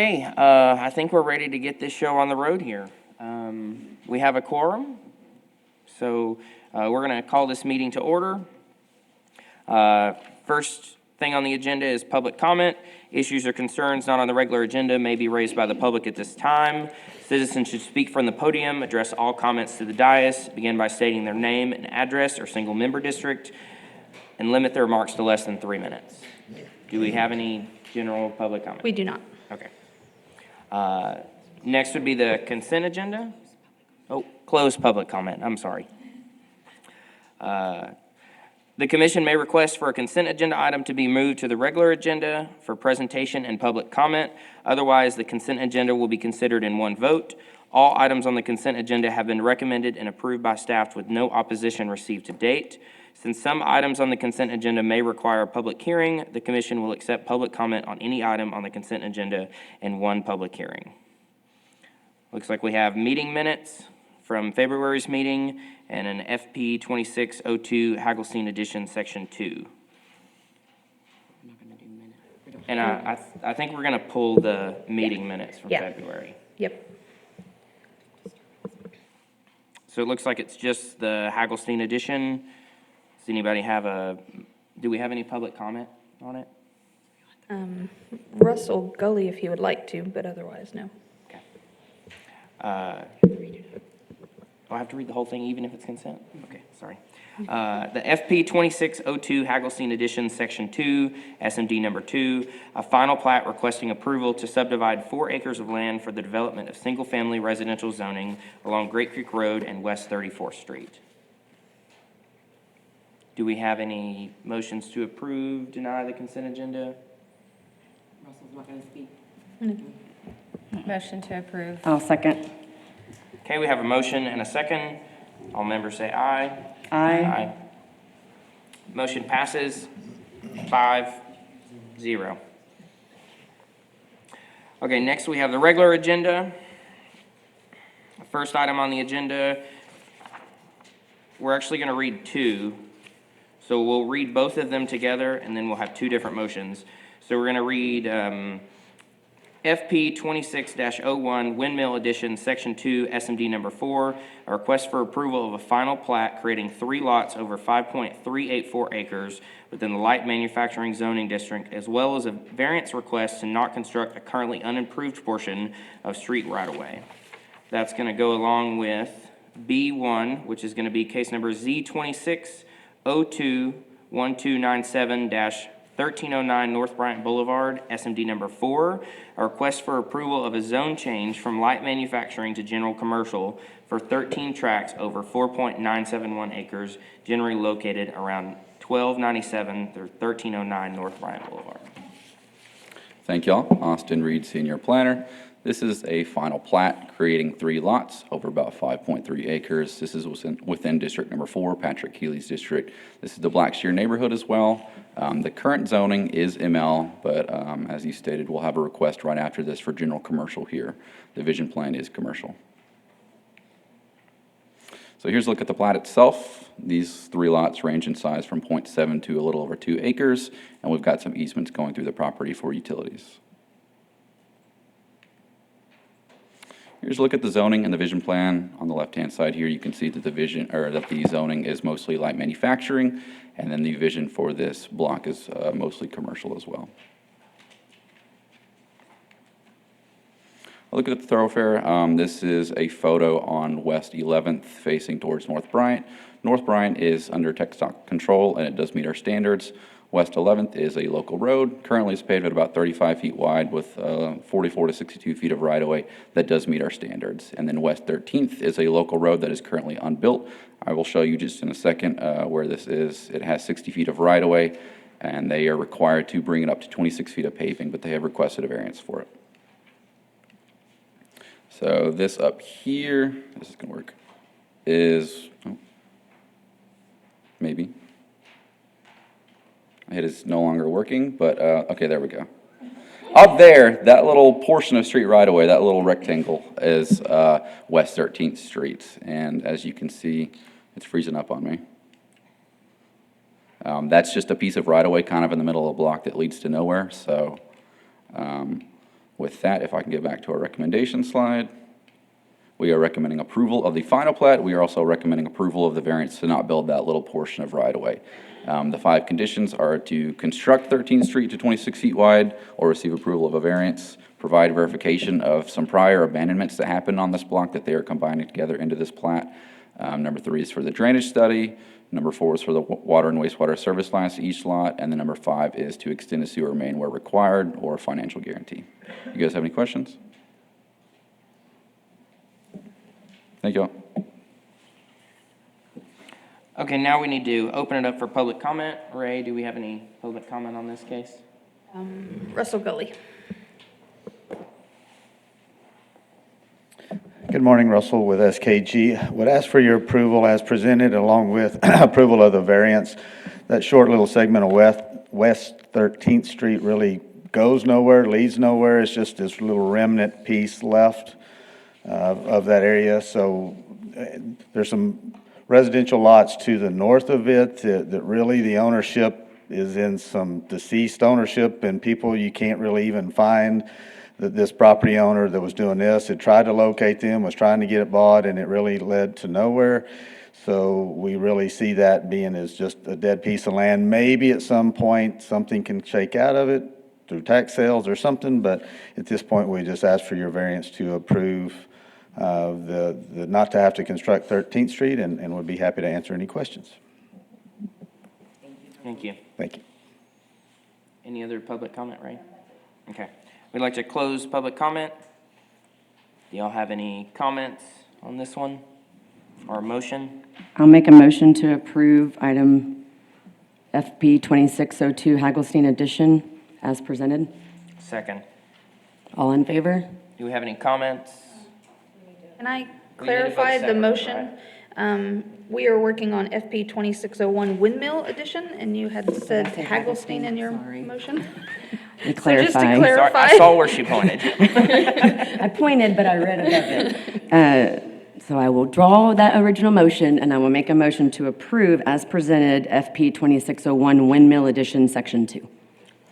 Hey, I think we're ready to get this show on the road here. We have a quorum, so we're going to call this meeting to order. First thing on the agenda is public comment. Issues or concerns not on the regular agenda may be raised by the public at this time. Citizens should speak from the podium, address all comments to the dais, begin by stating their name and address or single member district, and limit their remarks to less than 3 minutes. Do we have any general public comment? We do not. Okay. Next would be the consent agenda. Oh, closed public comment, I'm sorry. The commission may request for a consent agenda item to be moved to the regular agenda for presentation and public comment. Otherwise, the consent agenda will be considered in one vote. All items on the consent agenda have been recommended and approved by staff with no opposition received to date. Since some items on the consent agenda may require a public hearing, the commission will accept public comment on any item on the consent agenda in one public hearing. Looks like we have meeting minutes from February's meeting and an FP 2602 Hagglestein edition, section 2. And I think we're going to pull the meeting minutes from February. Yep. So it looks like it's just the Hagglestein edition. Does anybody do we have any public comment on it? Russell Gully, if you would like to, but otherwise, no. Okay. Do I have to read the whole thing even if it's consent? Okay, sorry. The FP 2602 Hagglestein edition, section 2, SMD number 2, a final plat requesting approval to subdivide 4 acres of land for the development of single-family residential zoning along Great Creek Road and West 34th Street. Do we have any motions to approve, deny the consent agenda? Russell's not going to speak. Motion to approve. I'll second. Okay, we have a motion and a second. All members say aye. Aye. Motion passes 5-0. Okay, next we have the regular agenda. The first item on the agenda, we're actually going to read 2. So we'll read both of them together, and then we'll have 2 different motions. So we're going to read FP 26-01 Windmill Edition, Section 2, SMD number 4, a request for approval of a final plat creating 3 lots over 5.384 acres within the light manufacturing zoning district, as well as a variance request to not construct a currently unimproved portion of street right-of-way. That's going to go along with B1, which is going to be case number Z26021297-1309 North Bryant Boulevard, SMD number 4, a request for approval of a zone change from light manufacturing to general commercial for 13 tracts over 4.971 acres, generally located around 1297 through 1309 North Bryant Boulevard. Thank y'all. Austin Reed, Senior Planner. This is a final plat creating 3 lots over about 5.3 acres. This is within District Number 4, Patrick Healy's district. This is the Blackshear neighborhood as well. The current zoning is ML, but as you stated, we'll have a request right after this for general commercial here. The vision plan is commercial. So here's a look at the plat itself. These 3 lots range in size from 0.7 to a little over 2 acres, and we've got some easements going through the property for utilities. Here's a look at the zoning and the vision plan. On the left-hand side here, you can see that the zoning is mostly light manufacturing, and then the vision for this block is mostly commercial as well. A look at the thoroughfare. This is a photo on West 11th facing towards North Bryant. North Bryant is under TxDOT control, and it does meet our standards. West 11th is a local road. Currently it's paved at about 35 feet wide with 44 to 62 feet of right-of-way. That does meet our standards. And then West 13th is a local road that is currently unbuilt. I will show you just in a second where this is. It has 60 feet of right-of-way, and they are required to bring it up to 26 feet of paving, but they have requested a variance for it. So this up here, this is going to work, is, maybe. It is no longer working, but okay, there we go. Up there, that little portion of street right-of-way, that little rectangle is West 13th Street. And as you can see, it's freezing up on me. That's just a piece of right-of-way kind of in the middle of a block that leads to nowhere. So With that, if I can get back to our recommendation slide, we are recommending approval of the final plat. We are also recommending approval of the variance to not build that little portion of right-of-way. The 5 conditions are to construct 13th Street to 26 feet wide or receive approval of a variance, provide verification of some prior abandonments that happened on this block that they are combining together into this plat. Number 3 is for the drainage study. Number 4 is for the water and wastewater service lines to each lot. And then number 5 is to extend the sewer main where required or financial guarantee. You guys have any questions? Thank you all. Okay, now we need to open it up for public comment. Ray, do we have any public comment on this case? Russell Gully. Good morning, Russell with SKG. Would ask for your approval as presented along with approval of the variance. That short little segment of West 13th Street really goes nowhere, leads nowhere. It's just this little remnant piece left of that area. So there's some residential lots to the north of it that really the ownership is in some deceased ownership, and people you can't really even find. That this property owner that was doing this had tried to locate them, was trying to get it bought, and it really led to nowhere. So we really see that being as just a dead piece of land. Maybe at some point something can shake out of it through tax sales or something, but at this point we just ask for your variance to approve the not to have to construct 13th Street, and would be happy to answer any questions. Thank you. Thank you. Any other public comment, Ray? Okay. We'd like to close public comment. Do y'all have any comments on this one or a motion? I'll make a motion to approve item FP 2602 Hagglestein addition as presented. Second. All in favor? Do we have any comments? Can I We need to vote clarify the separately, motion? We are working on FP 2601 Windmill Edition, and you had said say Hagglestein in your Sorry. motion? To So just to clarify. Sorry, clarify. I saw where she pointed. I pointed, but I read above it. So I will draw that original motion, and I will make a motion to approve as presented FP 2601 Windmill Edition, Section 2.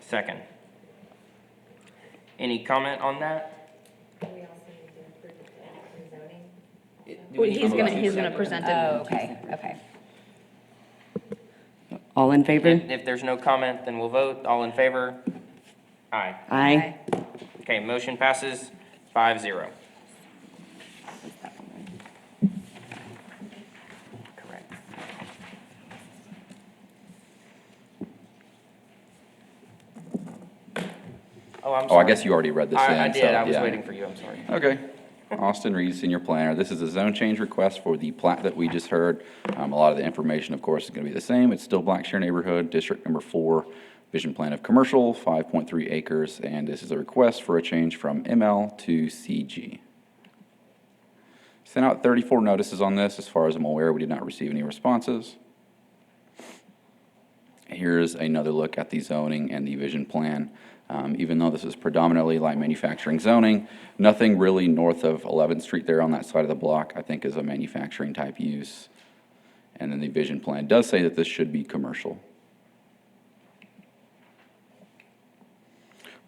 Second. Any comment on that? Well, he's gonna present it. Okay. All in favor? If there's no comment, then we'll vote. All in favor? Aye. Aye. Okay, motion passes 5-0. Correct. Oh, I'm sorry. Oh, I guess you already read this in. I did. so, I was yeah. waiting for you. I'm sorry. Okay. Austin Reed, Senior Planner. This is a zone change request for the plat that we just heard. A lot of the information, of course, is going to be the same. It's still Blackshear neighborhood, District Number 4, Vision Plan of Commercial, 5.3 acres, and this is a request for a change from ML to CG. Sent out 34 notices on this. As far as I'm aware, we did not receive any responses. Here's another look at the zoning and the vision plan. Even though this is predominantly light manufacturing zoning, nothing really north of 11th Street there on that side of the block, I think, is a manufacturing type use. And then the vision plan does say that this should be commercial.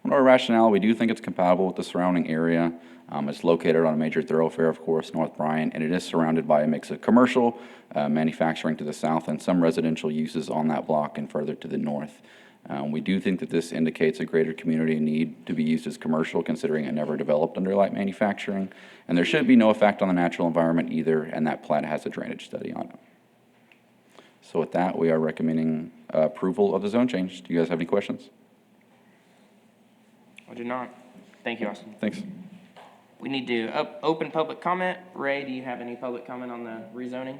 On our rationale, we do think it's compatible with the surrounding area. It's located on a major thoroughfare, of course, North Bryant, and it is surrounded by a mix of commercial, manufacturing to the south, and some residential uses on that block and further to the north. We do think that this indicates a greater community need to be used as commercial, considering it never developed under light manufacturing, and there should be no effect on the natural environment either, and that plat has a drainage study on it. So with that, we are recommending approval of the zone change. Do you guys have any questions? I do not. Thank you, Austin. Thanks. We need to open public comment. Ray, do you have any public comment on the rezoning?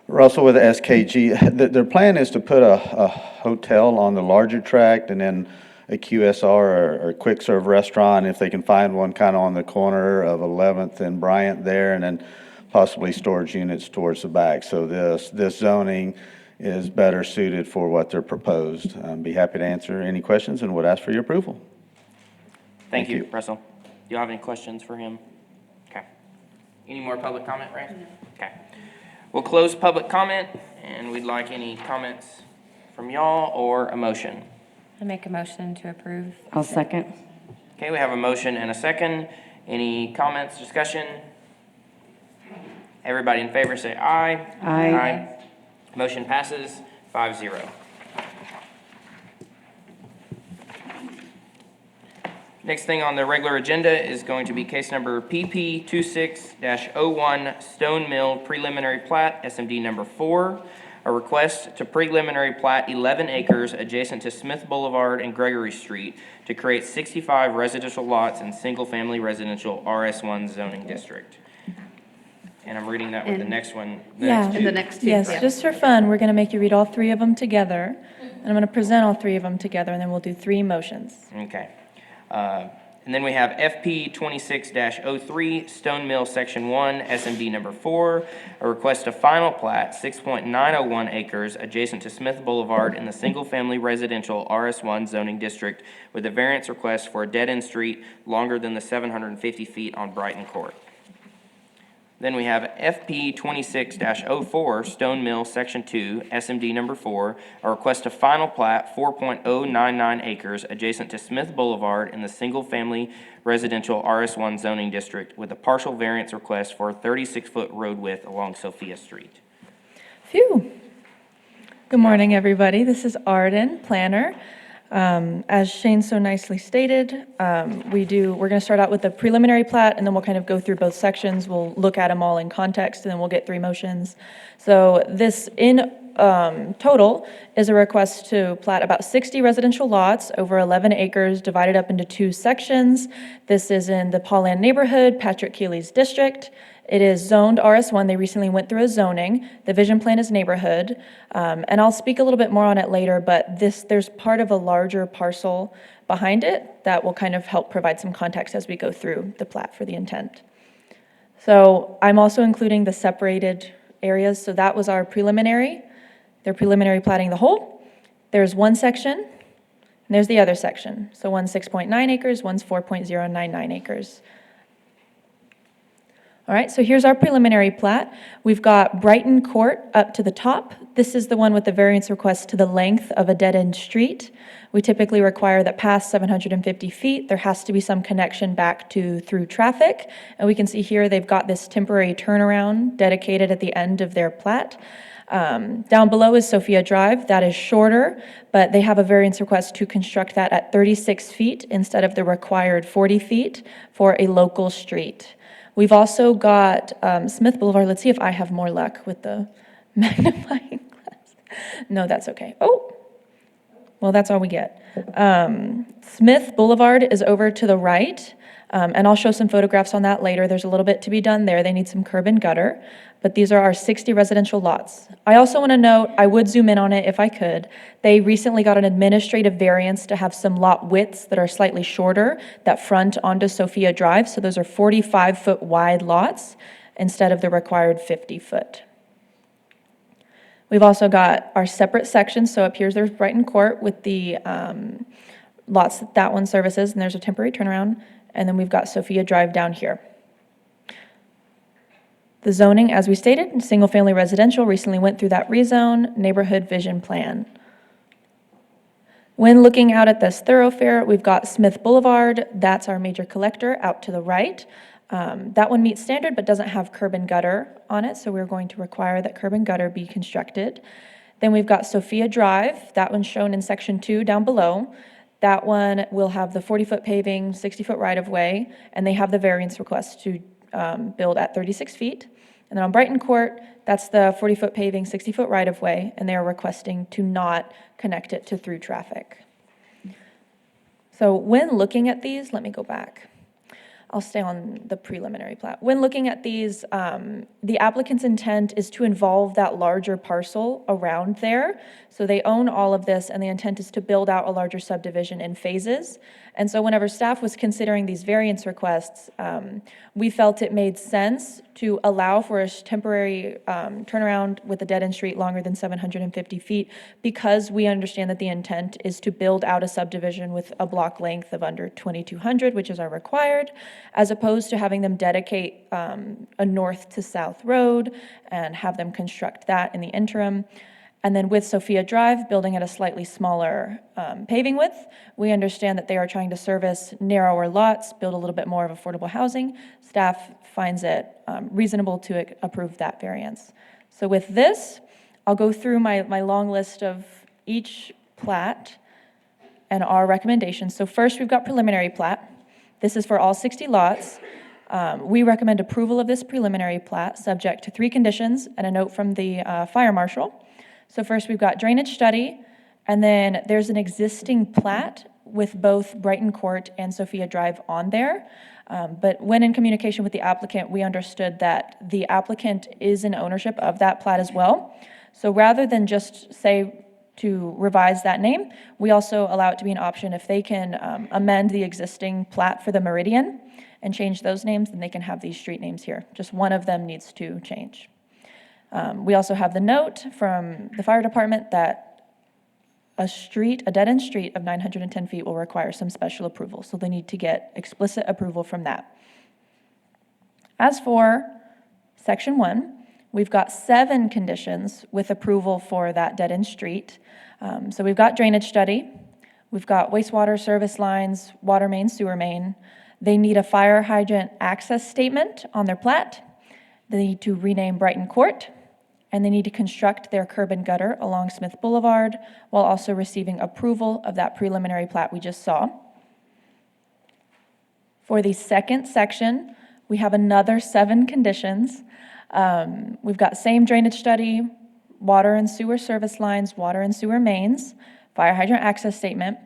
Russell with SKG. Their plan is to put a hotel on the larger tract and then a QSR or quick serve restaurant, if they can find one kind of on the corner of 11th and Bryant there, and then possibly storage units towards the back. So this zoning is better suited for what they're proposed. Be happy to answer any questions and would ask for your approval. Thank you, you. Russell. Do you have any questions for him? Okay. Any more public comment, Ray? Okay. We'll close public comment, and we'd like any comments from y'all or a motion. I make a motion to approve. I'll second. Okay, we have a motion and a second. Any comments, discussion? Everybody in favor say aye. Aye. Motion passes 5-0. Next thing on the regular agenda is going to be case number PP 26-01 Stone Mill Preliminary Plat, SMD number 4. A request to preliminary plat 11 acres adjacent to Smith Boulevard and Gregory Street to create 65 residential lots in single-family residential RS1 zoning district. And I'm reading that with the And- next one. Yeah. And the next two. Yes, yeah. just for fun, we're going to make you read all three of them together, and I'm going to present all three of them together, and then we'll do three motions. Okay. And then we have FP 26-03, Stone Mill Section 1, SMD number 4, a request of final plat, 6.901 acres adjacent to Smith Boulevard in the single-family residential RS1 zoning district with a variance request for a dead-end street longer than the 750 feet on Brighton Court. Then we have FP 26-04, Stone Mill, Section 2, SMD number 4, a request of final plat, 4.099 acres adjacent to Smith Boulevard in the single-family residential RS1 zoning district with a partial variance request for a 36-foot road width along Sophia Street. Phew. Good morning, everybody. This is Arden, planner. As Shane so nicely stated, we're going to start out with the preliminary plat, and then we'll kind of go through both sections. We'll look at them all in context, and then we'll get three motions. So this, in total, is a request to plat about 60 residential lots over 11 acres, divided up into two sections. This is in the Pauline neighborhood, Patrick Keeley's district. It is zoned RS1. They recently went through a zoning. The vision plan is neighborhood. And I'll speak a little bit more on it later, but there's part of a larger parcel behind it that will kind of help provide some context as we go through the plat for the intent. So I'm also including the separated areas. So that was our preliminary. They're preliminary platting the whole. There's one section, and there's the other section. So one's 6.9 acres, one's 4.099 acres. All right, so here's our preliminary plat. We've got Brighton Court up to the top. This is the one with the variance request to the length of a dead-end street. We typically require that past 750 feet, there has to be some connection back to through traffic. And we can see here they've got this temporary turnaround dedicated at the end of their plat. Down below is Sophia Drive. That is shorter, but they have a variance request to construct that at 36 feet instead of the required 40 feet for a local street. We've also got Smith Boulevard. Let's see if I have more luck with the magnifying glass. No, that's okay. Oh, well, that's all we get. Smith Boulevard is over to the right, and I'll show some photographs on that later. There's a little bit to be done there. They need some curb and gutter, but these are our 60 residential lots. I also want to note, I would zoom in on it if I could. They recently got an administrative variance to have some lot widths that are slightly shorter that front onto Sophia Drive. So those are 45-foot wide lots instead of the required 50-foot. We've also got our separate sections. So up here, there's Brighton Court with the lots that one services, and there's a temporary turnaround. And then we've got Sophia Drive down here. The zoning, as we stated, single-family residential, recently went through that rezone, neighborhood vision plan. When looking out at this thoroughfare, we've got Smith Boulevard. That's our major collector out to the right. That one meets standard but doesn't have curb and gutter on it, so we're going to require that curb and gutter be constructed. Then we've got Sophia Drive. That one's shown in section 2 down below. That one will have the 40-foot paving, 60-foot right-of-way, and they have the variance request to build at 36 feet. And then on Brighton Court, that's the 40-foot paving, 60-foot right-of-way, and they are requesting to not connect it to through traffic. So when looking at these, let me go back. I'll stay on the preliminary plat. When looking at these, the applicant's intent is to involve that larger parcel around there. So they own all of this, and the intent is to build out a larger subdivision in phases. And so whenever staff was considering these variance requests, we felt it made sense to allow for a temporary turnaround with a dead-end street longer than 750 feet because we understand that the intent is to build out a subdivision with a block length of under 2,200, which is our required, as opposed to having them dedicate a north to south road and have them construct that in the interim. And then with Sophia Drive, building at a slightly smaller paving width, we understand that they are trying to service narrower lots, build a little bit more of affordable housing. Staff finds it reasonable to approve that variance. So with this, I'll go through my long list of each plat and our recommendations. So first, we've got preliminary plat. This is for all 60 lots. We recommend approval of this preliminary plat, subject to 3 conditions and a note from the fire marshal. So first, we've got drainage study, and then there's an existing plat with both Brighton Court and Sophia Drive on there. But when in communication with the applicant, we understood that the applicant is in ownership of that plat as well. So rather than just say to revise that name, we also allow it to be an option if they can amend the existing plat for the Meridian and change those names, then they can have these street names here. Just one of them needs to change. We also have the note from the fire department that a dead-end street of 910 feet will require some special approval, so they need to get explicit approval from that. As for section 1, we've got 7 conditions with approval for that dead-end street. So we've got drainage study, we've got wastewater service lines, water main, sewer main. They need a fire hydrant access statement on their plat. They need to rename Brighton Court, and they need to construct their curb and gutter along Smith Boulevard while also receiving approval of that preliminary plat we just saw. For the second section, we have another 7 conditions. We've got same drainage study, water and sewer service lines, water and sewer mains, fire hydrant access statement,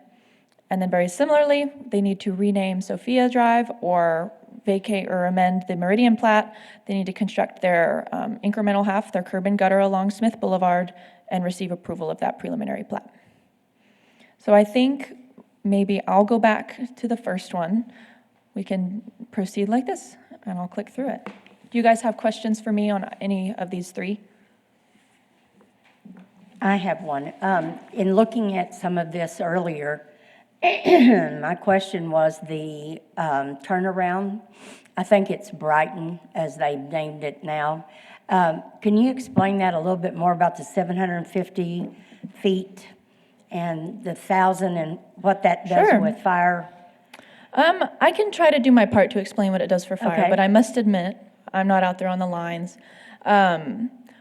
and then very similarly, they need to rename Sophia Drive or vacate or amend the Meridian plat. They need to construct their incremental half, their curb and gutter along Smith Boulevard, and receive approval of that preliminary plat. So I think maybe I'll go back to the first one. We can proceed like this, and I'll click through it. Do you guys have questions for me on any of these 3? I have one. In looking at some of this earlier, my question was the turnaround. I think it's Brighton, as they've named it now. Can you explain that a little bit more about the 750 feet and the 1,000 and what that does Sure. with fire? I can try to do my part to explain what it does for fire, Okay. but I must admit, I'm not out there on the lines.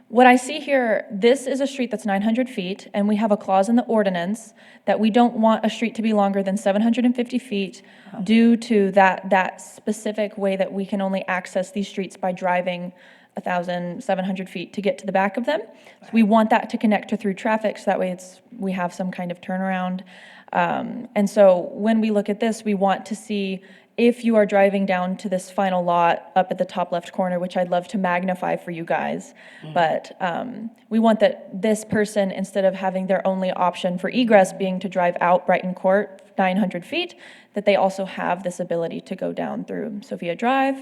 What I see here, this is a street that's 900 feet, and we have a clause in the ordinance that we don't want a street to be longer than 750 feet due to that specific way that we can only access these streets by driving 1,700 feet to get to the back of them. So we want that to connect to through traffic, so that way we have some kind of turnaround. And so when we look at this, we want to see if you are driving down to this final lot up at the top left corner, which I'd love to magnify for you guys, but we want that this person, instead of having their only option for egress being to drive out Brighton Court 900 feet, that they also have this ability to go down through Sophia Drive.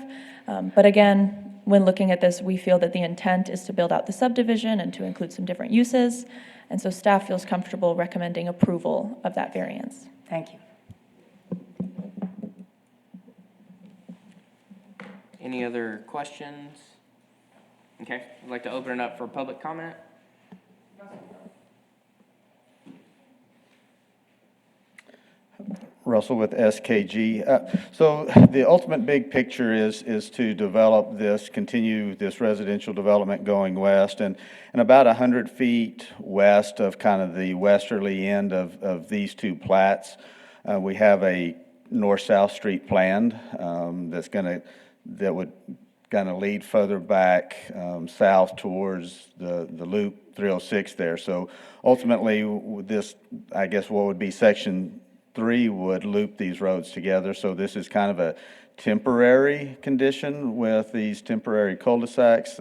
But again, when looking at this, we feel that the intent is to build out the subdivision and to include some different uses, and so staff feels comfortable recommending approval of that variance. Thank you. Any other questions? Okay, I'd like to open it up for public comment. Russell with SKG. So the ultimate big picture is to develop this, continue this residential development going west, and about 100 feet west of kind of the westerly end of these 2 plats, we have a north-south street planned that would kind of lead further back south towards the loop 306 there. So ultimately, this, I guess what would be section 3 would loop these roads together. So this is kind of a temporary condition with these temporary cul-de-sacs.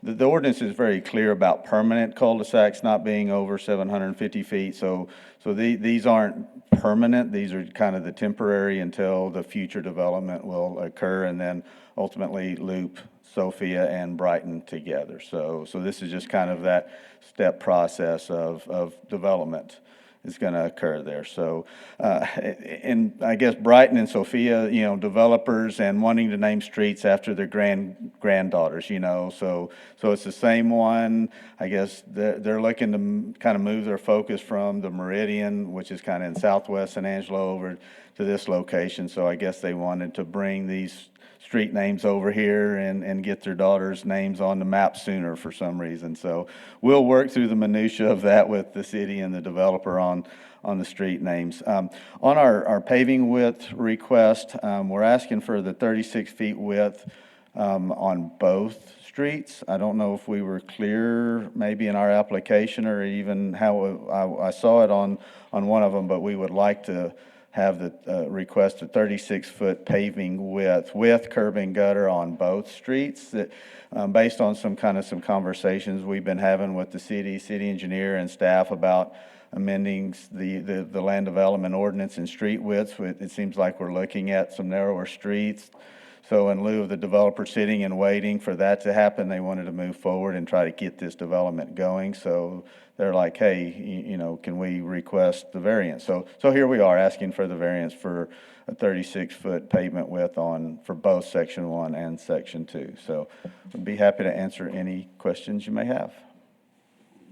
The ordinance is very clear about permanent cul-de-sacs not being over 750 feet. So these aren't permanent. These are kind of the temporary until the future development will occur, and then ultimately loop Sophia and Brighton together. So this is just kind of that step process of development. is going to occur there. So, and I guess Brighton and Sophia, developers and wanting to name streets after their granddaughters, so it's the same one. I guess they're looking to kind of move their focus from the Meridian, which is kind of in southwest San Angelo, over to this location. So I guess they wanted to bring these street names over here and get their daughters' names on the map sooner for some reason. So we'll work through the minutia of that with the city and the developer on the street names. On our paving width request, we're asking for the 36 feet width on both streets. I don't know if we were clear maybe in our application or even how I saw it on one of them, but we would like to have the request a 36-foot paving width with curb and gutter on both streets. That, based on some conversations we've been having with the city engineer and staff about amending the land development ordinance and street widths. It seems like we're looking at some narrower streets. So in lieu of the developer sitting and waiting for that to happen, they wanted to move forward and try to get this development going. So they're like, hey, can we request the variance? So here we are asking for the variance for a 36-foot pavement width for both Section 1 and Section 2. So I'd be happy to answer any questions you may have.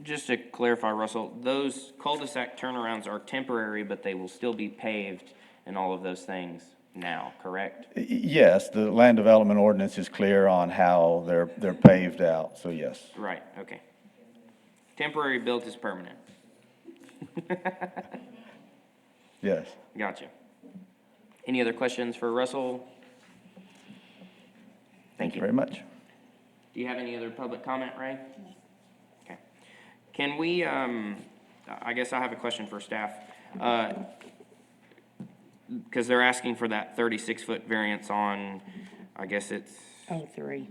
Just to clarify, Russell, those cul-de-sac turnarounds are temporary, but they will still be paved and all of those things now, correct? Yes, the land development ordinance is clear on how they're paved out, so yes. Right, okay. Temporary built is permanent. Yes. Gotcha. Any other questions for Russell? Thank you very much. Do you have any other public comment, Ray? Okay. Can we, I guess I have a question for staff. Because they're asking for that 36-foot variance on, I guess it's, 03.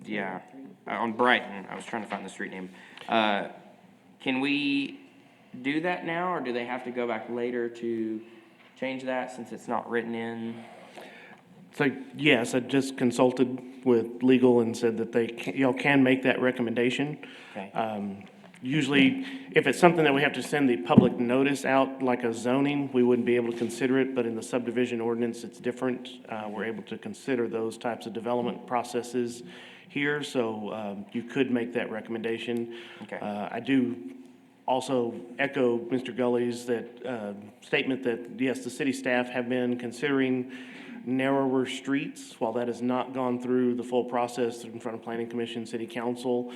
yeah, on Brighton. I was trying to find the street name. Can we do that now, or do they have to go back later to change that since it's not written in? So, yes, I just consulted with legal and said that y'all can make that recommendation. Okay. Usually, if it's something that we have to send the public notice out, like a zoning, we wouldn't be able to consider it, but in the subdivision ordinance, it's different. We're able to consider those types of development processes here, so you could make that recommendation. Okay. I do also echo Mr. Gully's statement that, yes, the city staff have been considering narrower streets. While that has not gone through the full process in front of Planning Commission, City Council,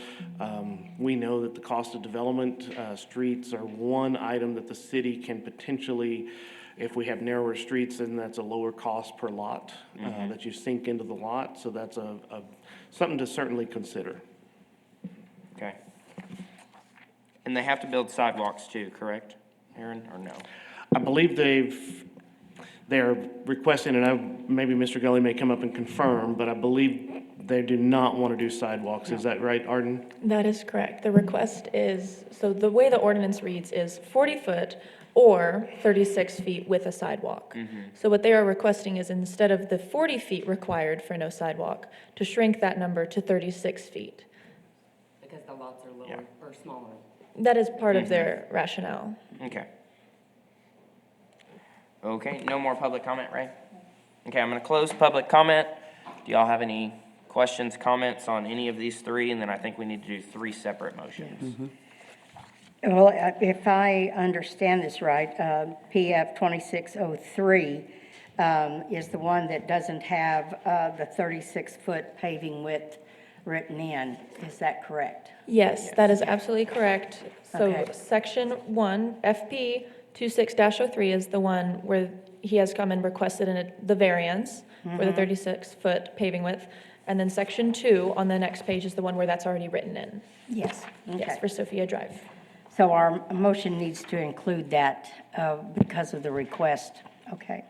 we know that the cost of development, streets are one item that the city can potentially, if we have narrower streets, then that's a lower cost per lot that you sink into the lot. So that's something to certainly consider. Okay. And they have to build sidewalks too, correct, Aaron, or no? I believe they're requesting, and maybe Mr. Gully may come up and confirm, but I believe they do not want to do sidewalks. Is that right, Arden? That is correct. The request is, so the way the ordinance reads is 40 foot or 36 feet with a sidewalk. So what they are requesting is, instead of the 40 feet required for no sidewalk, to shrink that number to 36 feet. Because the lots are lower or smaller. That is part of their rationale. Okay. Okay, no more public comment, Ray? Okay, I'm gonna close public comment. Do y'all have any questions, comments on any of these three? And then I think we need to do three separate motions. Well, if I understand this right, PF 2603 is the one that doesn't have the 36-foot paving width written in. Is that correct? Yes, that is absolutely correct. So Okay. section 1, FP 26-03 is the one where he has come and requested the variance for the 36-foot paving width. And then section 2 on the next page is the one where that's already written in. Yes. Yes, Okay. for Sophia Drive. So our motion needs to include that because of the request. Okay.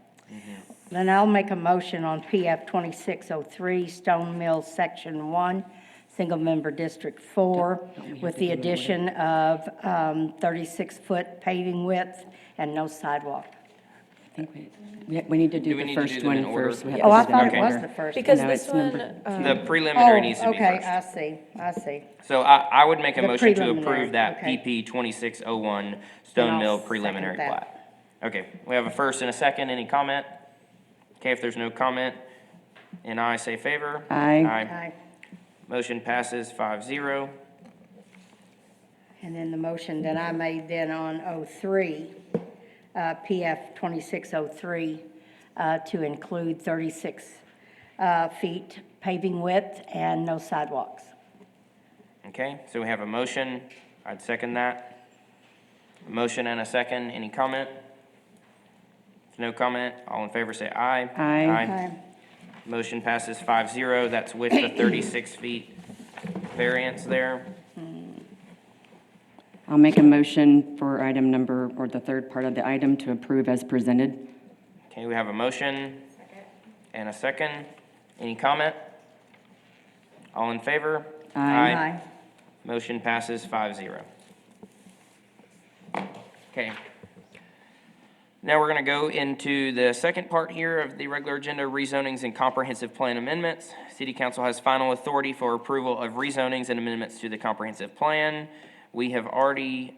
Then I'll make a motion on PF 2603, Stone Mill Section 1, Single Member District 4, with the addition of 36-foot paving width and no sidewalk. think we need to Do do we the need to do first them in one order? first. We have Oh, to I do them thought in it was order. the first. Because No, this it's one, number- The preliminary needs to be Okay, first. I see. So I would make a The motion to preliminary, approve that okay. PP 2601 Then Stone I'll Mill second preliminary that. plat. Okay, we have a first and a second. Any comment? Okay, if there's no comment, and I say favor. Aye. Aye. Motion passes 5-0. And then the motion that I made then on 03, PF 2603, to include 36 feet paving width and no sidewalks. Okay, so we have a motion. I'd second that. A motion and a second. Any comment? If no comment, all in favor say aye. Aye. Motion passes 5-0. That's with the 36 feet variance there. I'll make a motion for item number, or the third part of the item, to approve as presented. Okay, we have a motion and a second. Any comment? All in favor? Aye. Motion passes 5-0. Okay. Now we're going to go into the second part here of the regular agenda, rezonings and comprehensive plan amendments. City Council has final authority for approval of rezonings and amendments to the comprehensive plan. We have already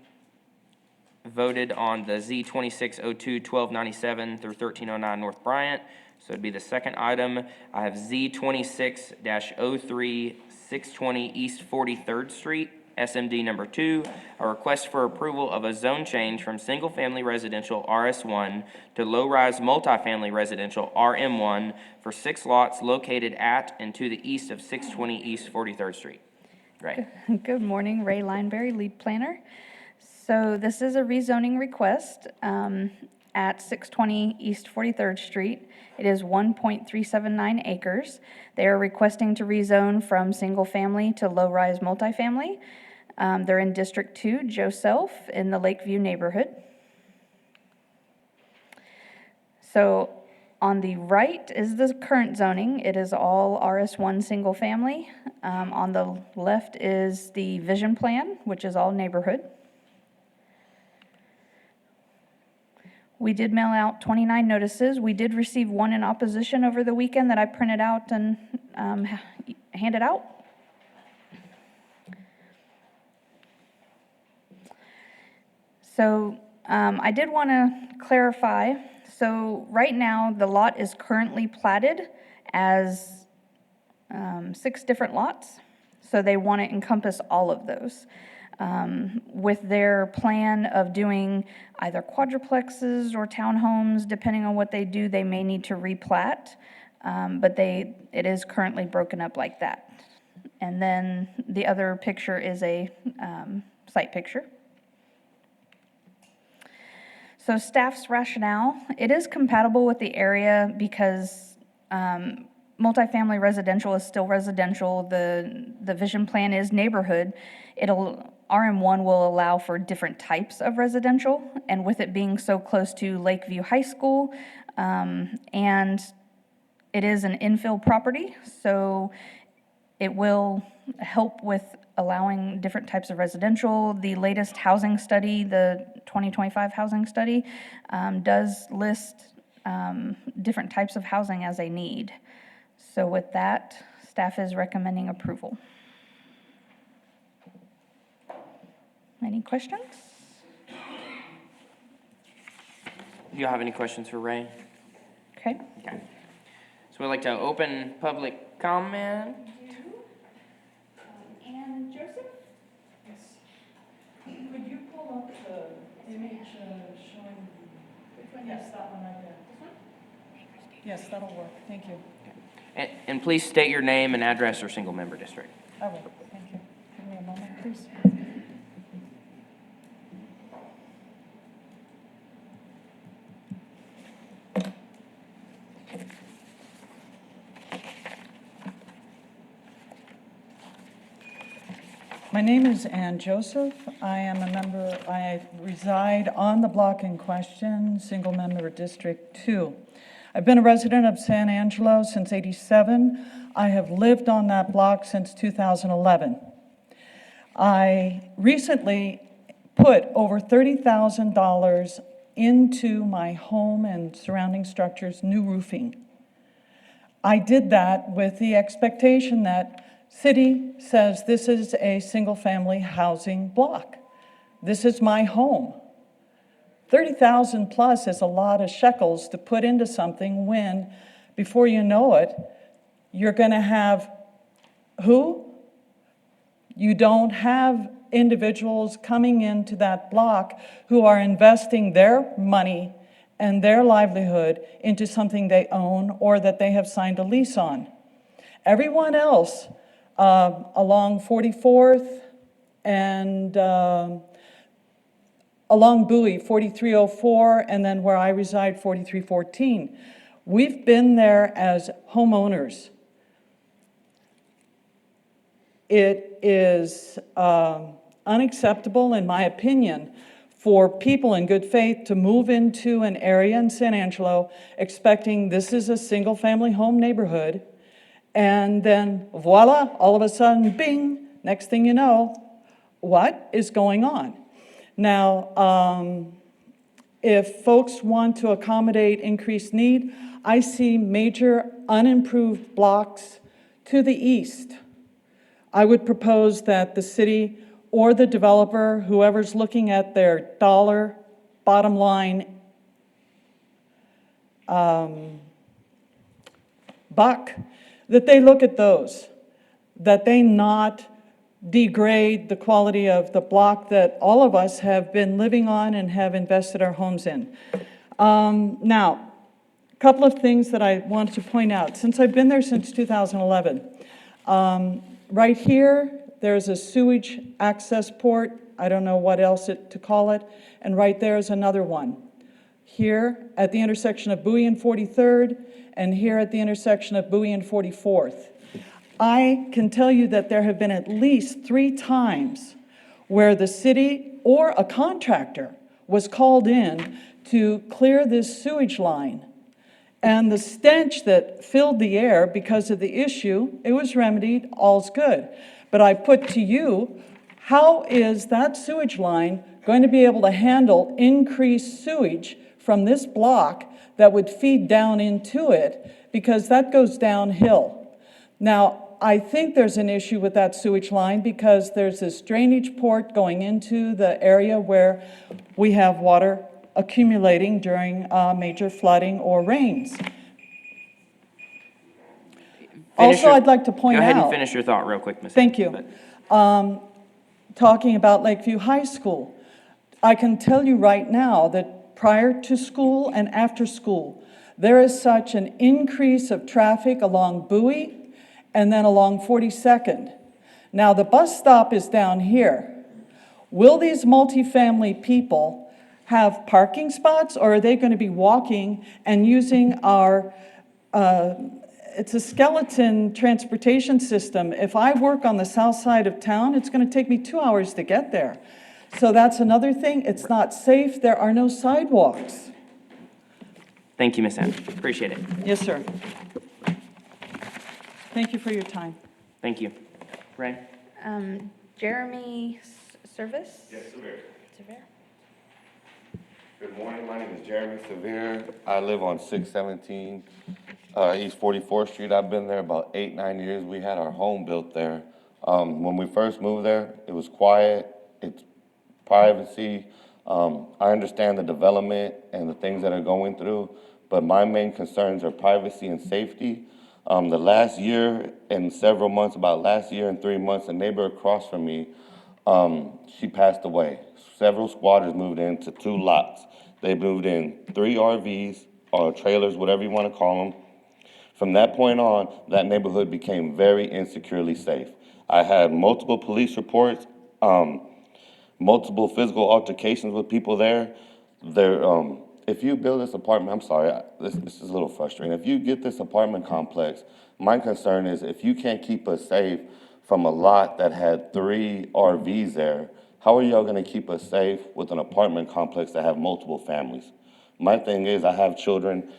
voted on the Z 2602 1297 through 1309 North Bryant. So it'd be the second item. I have Z 26-03 620 East 43rd Street, SMD number 2, a request for approval of a zone change from single-family residential RS1 to low-rise multifamily residential RM1 for 6 lots located at and to the east of 620 East 43rd Street. Right. Good morning, Ray Lineberry, lead planner. So this is a rezoning request at 620 East 43rd Street. It is 1.379 acres. They are requesting to rezone from single-family to low-rise multifamily. They're in District 2, Joseph, in the Lakeview neighborhood. So on the right is the current zoning. It is all RS1 single-family. On the left is the vision plan, which is all neighborhood. We did mail out 29 notices. We did receive one in opposition over the weekend that I printed out and handed out. So I did want to clarify. So right now, the lot is currently platted as 6 different lots. So they want to encompass all of those. With their plan of doing either quadruplexes or townhomes, depending on what they do, they may need to replat, but it is currently broken up like that. And then the other picture is a site picture. So staff's rationale, it is compatible with the area because multifamily residential is still residential. The vision plan is neighborhood. RM1 will allow for different types of residential, and with it being so close to Lakeview High School, and it is an infill property, so it will help with allowing different types of residential. The latest housing study, the 2025 housing study, does list different types of housing as a need. So with that, staff is recommending approval. Any questions? Do you have any questions for Ray? Okay. Okay. So we'd like to open public comment. And Joseph? Could you pull up the image showing, yes, that one right there. This one? Yes, that'll work, thank you. And please state your name and address or single-member district. I will, thank you. Give me a moment, please. My name is Ann Joseph. I am a member, I reside on the block in question, single member District 2. I've been a resident of San Angelo since '87. I have lived on that block since 2011. I recently put over $30,000 into my home and surrounding structures new roofing. I did that with the expectation that city says this is a single-family housing block. This is my home. 30,000 plus is a lot of shekels to put into something when, before you know it, you're going to have who? You don't have individuals coming into that block who are investing their money and their livelihood into something they own or that they have signed a lease on. Everyone else along 44th and along Bowie, 4304, and then where I reside, 4314. We've been there as homeowners. It is unacceptable, in my opinion, for people in good faith to move into an area in San Angelo expecting this is a single-family home neighborhood, and then voila, all of a sudden, bing, next thing you know, what is going on? Now, if folks want to accommodate increased need, I see major unimproved blocks to the east. I would propose that the city or the developer, whoever's looking at their dollar bottom line buck, that they look at those, that they not degrade the quality of the block that all of us have been living on and have invested our homes in. Now, a couple of things that I wanted to point out. Since I've been there since 2011, right here, there's a sewage access port. I don't know what else to call it. And right there is another one. Here at the intersection of Bowie and 43rd, and here at the intersection of Bowie and 44th. I can tell you that there have been at least 3 times where the city or a contractor was called in to clear this sewage line. And the stench that filled the air because of the issue, it was remedied, all's good. But I put to you, how is that sewage line going to be able to handle increased sewage from this block that would feed down into it, because that goes downhill? Now, I think there's an issue with that sewage line because there's this drainage port going into the area where we have water accumulating during major flooding or rains. Also, I'd like to point out... Go ahead and finish your thought real quick, Ms. Thank you. Talking about Lakeview High School, I can tell you right now that prior to school and after school, there is such an increase of traffic along Bowie and then along 42nd. Now, the bus stop is down here. Will these multifamily people have parking spots, or are they going to be walking and using our, it's a skeleton transportation system. If I work on the south side of town, it's going to take me 2 hours to get there. So that's another thing. It's not safe. There are no sidewalks. Thank you, Ms. Sand. Appreciate it. Yes, sir. Thank you for your time. Thank you. Ray? Jeremy Service? Yes, Severe. Severe. Good morning, my name is Jeremy Severe. I live on 617 East 44th Street. I've been there about 8-9 years. We had our home built there. When we first moved there, it was quiet, it's privacy. I understand the development and the things that are going through, but my main concerns are privacy and safety. The last year and several months, about last year and 3 months, a neighbor across from me, she passed away. Several squatters moved into 2 lots. They moved in 3 RVs or trailers, whatever you want to call them. From that point on, that neighborhood became very insecurely safe. I had multiple police reports, multiple physical altercations with people there. If you build this apartment, I'm sorry, this is a little frustrating. If you get this apartment complex, my concern is if you can't keep us safe from a lot that had 3 RVs there, how are y'all gonna keep us safe with an apartment complex that have multiple families? My thing is, I have children.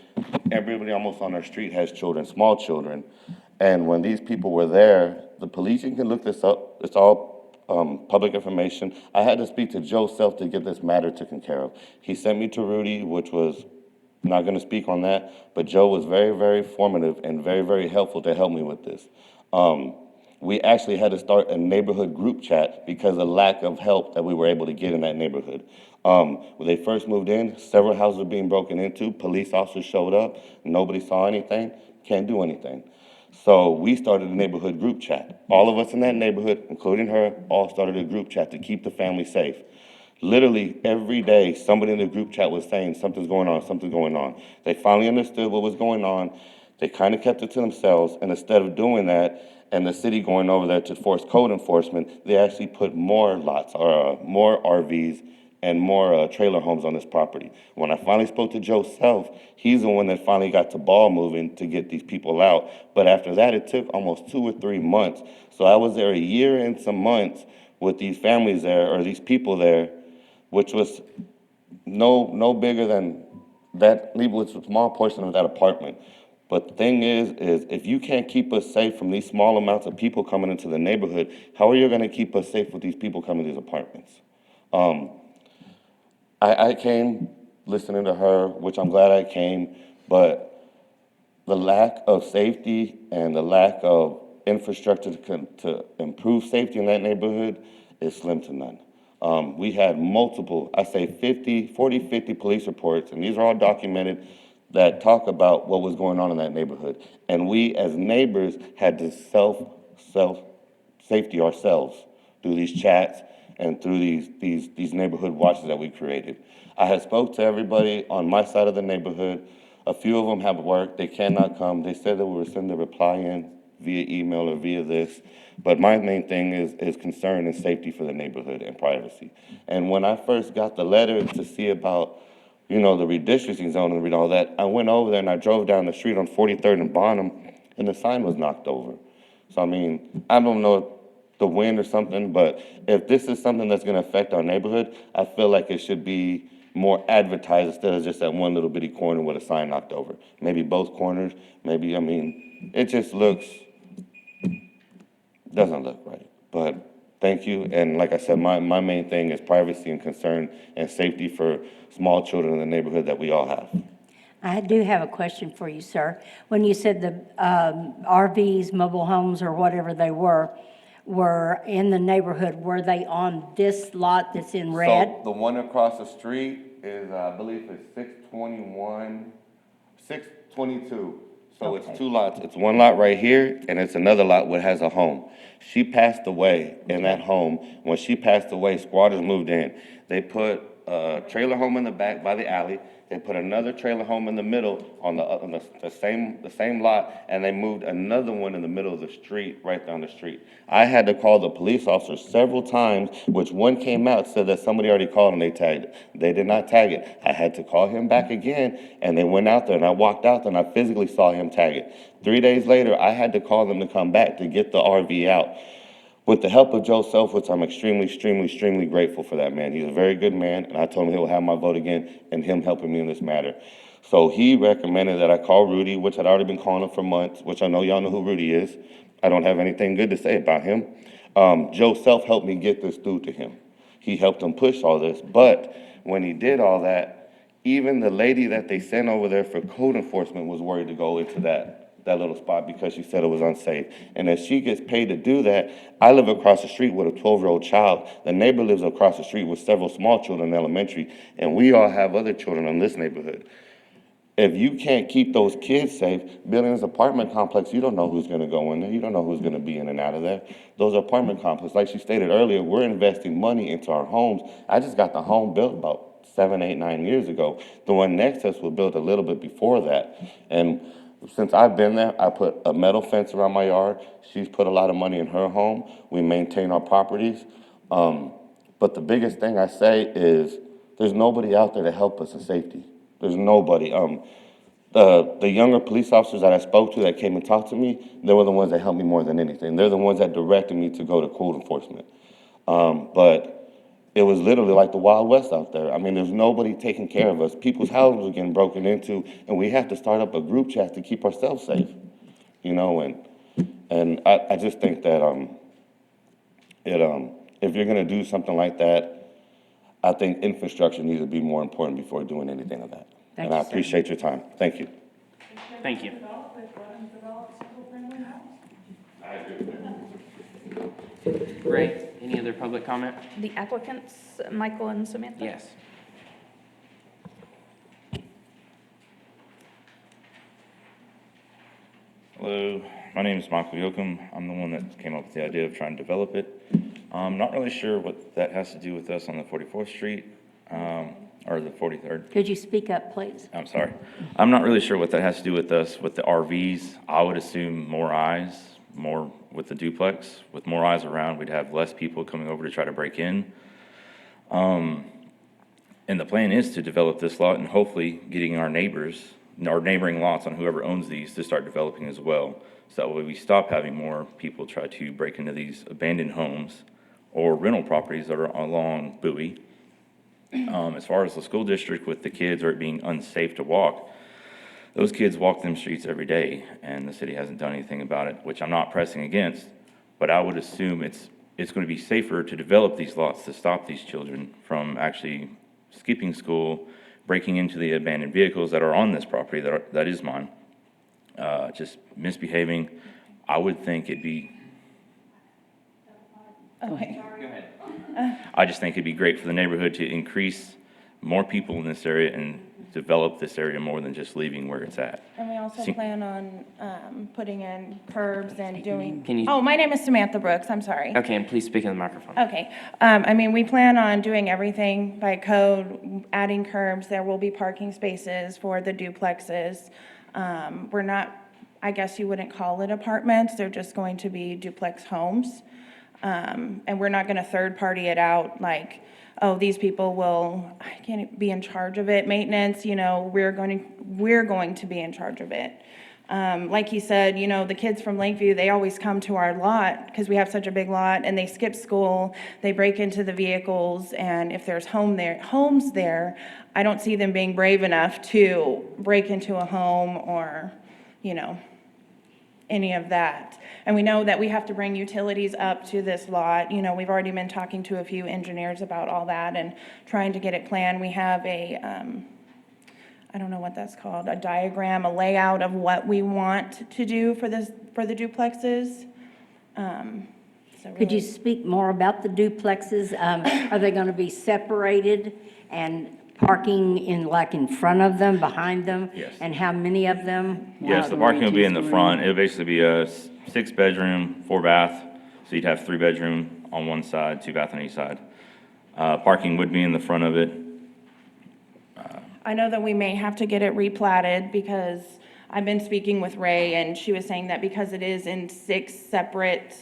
Everybody almost on our street has children, small children. And when these people were there, the police, you can look this up, it's all public information. I had to speak to Joe Self to get this matter taken care of. He sent me to Rudy, which was not going to speak on that, but Joe was very, very formative and very, very helpful to help me with this. We actually had to start a neighborhood group chat because of the lack of help that we were able to get in that neighborhood. When they first moved in, several houses were being broken into. Police officers showed up. Nobody saw anything. Can't do anything. So we started a neighborhood group chat. All of us in that neighborhood, including her, all started a group chat to keep the family safe. Literally every day, somebody in the group chat was saying something's going on, something's going on. They finally understood what was going on. They kind of kept it to themselves, and instead of doing that, and the city going over there to force code enforcement, they actually put more lots, or more RVs and more trailer homes on this property. When I finally spoke to Joe Self, he's the one that finally got the ball moving to get these people out. But after that, it took almost 2 or 3 months. So I was there a year and some months with these families there, or these people there, which was no bigger than that, it was a small portion of that apartment. But the thing is if you can't keep us safe from these small amounts of people coming into the neighborhood, how are you going to keep us safe with these people coming to these apartments? I came listening to her, which I'm glad I came, but the lack of safety and the lack of infrastructure to improve safety in that neighborhood is slim to none. We had multiple, I say 50 police reports, and these are all documented, that talk about what was going on in that neighborhood. And we as neighbors had to safety ourselves through these chats and through these neighborhood watches that we created. I had spoke to everybody on my side of the neighborhood. A few of them have work. They cannot come. They said that we were sending a reply in via email or via this. But my main thing is concern and safety for the neighborhood and privacy. And when I first got the letter to see about, the redistricting zone and read all that, I went over there and I drove down the street on 43rd and Bonham, and the sign was knocked over. So, I don't know the wind or something, but if this is something that's going to affect our neighborhood, I feel like it should be more advertised instead of just that one little bitty corner with a sign knocked over. Maybe both corners, maybe, it just doesn't look right. But thank you, and like I said, my main thing is privacy and concern and safety for small children in the neighborhood that we all have. I do have a question for you, sir. When you said the RVs, mobile homes, or whatever they were in the neighborhood, were they on this lot that's in red? So the one across the street is, I believe it's 622. So Okay. it's 2 lots. It's one lot right here, and it's another lot that has a home. She passed away in that home. When she passed away, squatters moved in. They put a trailer home in the back by the alley. They put another trailer home in the middle on the same lot, and they moved another one in the middle of the street, right down the street. I had to call the police officers several times, which one came out, said that somebody already called and they tagged it. They did not tag it. I had to call him back again, and they went out there, and I walked out there, and I physically saw him tag it. 3 days later, I had to call them to come back to get the RV out. With the help of Joe Self, which I'm extremely grateful for that man. He's a very good man, and I told him he'll have my vote again, and him helping me in this matter. So he recommended that I call Rudy, which I'd already been calling him for months, which I know y'all know who Rudy is. I don't have anything good to say about him. Joe Self helped me get this through to him. He helped him push all this, but when he did all that, even the lady that they sent over there for code enforcement was worried to go into that little spot because she said it was unsafe. And if she gets paid to do that, I live across the street with a 12-year-old child. The neighbor lives across the street with several small children in elementary, and we all have other children in this neighborhood. If you can't keep those kids safe, building this apartment complex, you don't know who's going to go in there. You don't know who's going to be in and out of there. Those apartment complexes, like she stated earlier, we're investing money into our homes. I just got the home built about 7, 8, 9 years ago. The one next to us was built a little bit before that. And since I've been there, I put a metal fence around my yard. She's put a lot of money in her home. We maintain our properties. But the biggest thing I say is there's nobody out there to help us in safety. There's nobody. The younger police officers that I spoke to that came and talked to me, they were the ones that helped me more than anything. They're the ones that directed me to go to code enforcement. But it was literally like the Wild West out there. There's nobody taking care of us. People's houses were getting broken into, and we have to start up a group chat to keep ourselves safe, and I just think that it if you're gonna do something like that, I think infrastructure needs to be more important before doing anything of that. Thank And I you, sir. appreciate your time. Thank you. Thank you. Great. Any other public comment? The applicants, Michael and Samantha? Yes. Hello, my name is Michael Yoakum. I'm the one that came up with the idea of trying to develop it. I'm not really sure what that has to do with us on the 44th Street, or the 43rd. Could you speak up, please? I'm sorry. I'm not really sure what that has to do with us with the RVs. I would assume more eyes, more with the duplex. With more eyes around, we'd have less people coming over to try to break in. And the plan is to develop this lot and hopefully getting our neighbors, our neighboring lots on whoever owns these to start developing as well. So that way we stop having more people try to break into these abandoned homes or rental properties that are along Bowie. As far as the school district with the kids or it being unsafe to walk, those kids walk them streets every day and the city hasn't done anything about it, which I'm not pressing against, but I would assume it's going to be safer to develop these lots to stop these children from actually skipping school, breaking into the abandoned vehicles that are on this property that is mine, just misbehaving. I would think it'd be, Okay. I just think it'd be great for the neighborhood to increase more people in this area and develop this area more than just leaving where it's at. And we also plan on putting in curbs and doing. Can you- Oh, my name is Samantha Brooks, I'm sorry. Okay, and please speak in the microphone. Okay, I mean, we plan on doing everything by code, adding curbs, there will be parking spaces for the duplexes. We're not, I guess you wouldn't call it apartments, they're just going to be duplex homes. And we're not gonna third-party it out, like, oh, these people will, I can't be in charge of it, maintenance, you know, we're going to be in charge of it. Like he said, you know, the kids from Lakeview, they always come to our lot, because we have such a big lot, and they skip school, they break into the vehicles, and if there's homes there, I don't see them being brave enough to break into a home or, you know, any of that. And we know that we have to bring utilities up to this lot. You know, we've already been talking to a few engineers about all that and trying to get it planned. We have a, I don't know what that's called, a diagram, a layout of what we want to do for this, for the duplexes. Could you speak more about the duplexes? Are they going to be separated and parking in front of them, behind them? Yes. And how many of them? Yes, the parking will be in the front. It'll basically be a 6-bedroom, 4-bath. So you'd have 3-bedroom on one side, 2-bath on each side. Parking would be in the front of it. I know that we may have to get it replatted because I've been speaking with Ray and she was saying that because it is in 6 separate,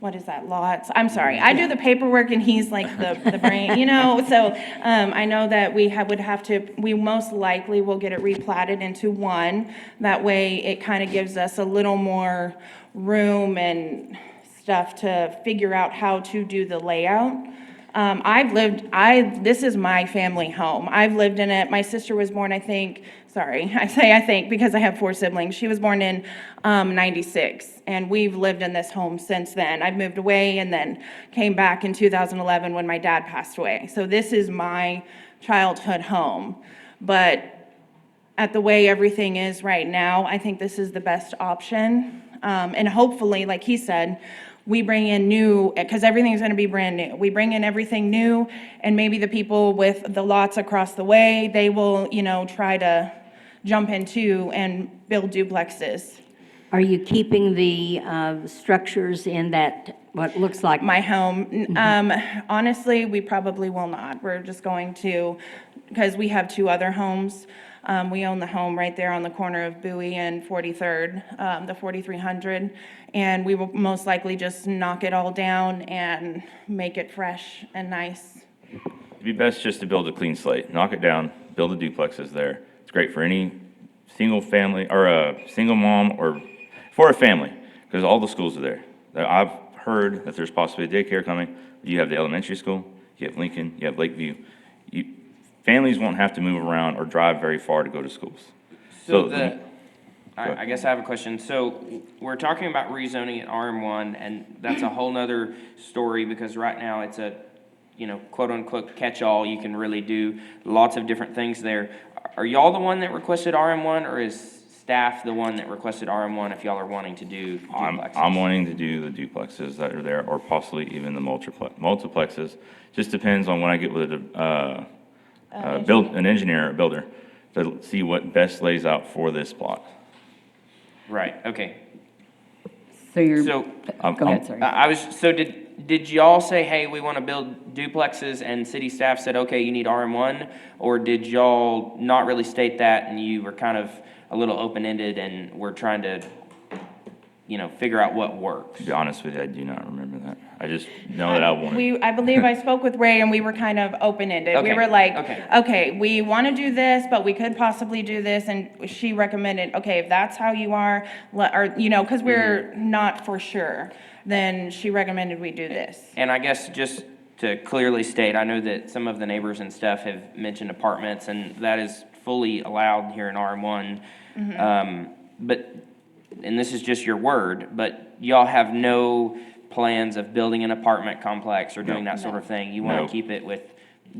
what is that, lots? I'm sorry, I do the paperwork and he's like the brain, you know? So I know that we would have to, we most likely will get it replatted into one. That way it kind of gives us a little more room and stuff to figure out how to do the layout. This is my family home. I've lived in it. My sister was born, I think, I think because I have 4 siblings. She was born in 96, and we've lived in this home since then. I've moved away and then came back in 2011 when my dad passed away. So this is my childhood home. But at the way everything is right now, I think this is the best option. And hopefully, like he said, we bring in new, because everything's gonna be brand new. We bring in everything new, and maybe the people with the lots across the way, they will, you know, try to jump into and build duplexes. Are you keeping the structures in that, what looks like? My home, honestly, we probably will not. We're just going to, because we have 2 other homes. We own the home right there on the corner of Bowie and 43rd, the 4300, and we will most likely just knock it all down and make it fresh and nice. It'd be best just to build a clean slate, knock it down, build the duplexes there. It's great for any single family or a single mom or for a family, because all the schools are there. I've heard that there's possibly a daycare coming. You have the elementary school, you have Lincoln, you have Lakeview. Families won't have to move around or drive very far to go to schools. So I guess I have a question. So we're talking about rezoning at RM1, and that's a whole nother story because right now it's a, quote unquote catch-all. You can really do lots of different things there. Are y'all the one that requested RM1, or is staff the one that requested RM1 if y'all are wanting to do duplexes? I'm wanting to do the duplexes that are there, or possibly even the multiplexes. Just depends on when I get with an engineer or builder to see what best lays out for this plot. Right, okay. So you're, So, go ahead, sorry. did y'all say, hey, we want to build duplexes, and city staff said, okay, you need RM1? Or did y'all not really state that, and you were kind of a little open-ended, and we're trying to, figure out what works? To be honest with you, I do not remember that. I just know that I want it. I believe I spoke with Ray and we were kind of open-ended. We Okay, were like, okay. okay, we want to do this, but we could possibly do this. And she recommended, okay, if that's how you are, because we're not for sure, then she recommended we do this. And I guess just to clearly state, I know that some of the neighbors and stuff have mentioned apartments, and that is fully allowed here in RM1. And this is just your word, but y'all have no plans of building an apartment complex or doing that sort of thing? You want No. to keep it with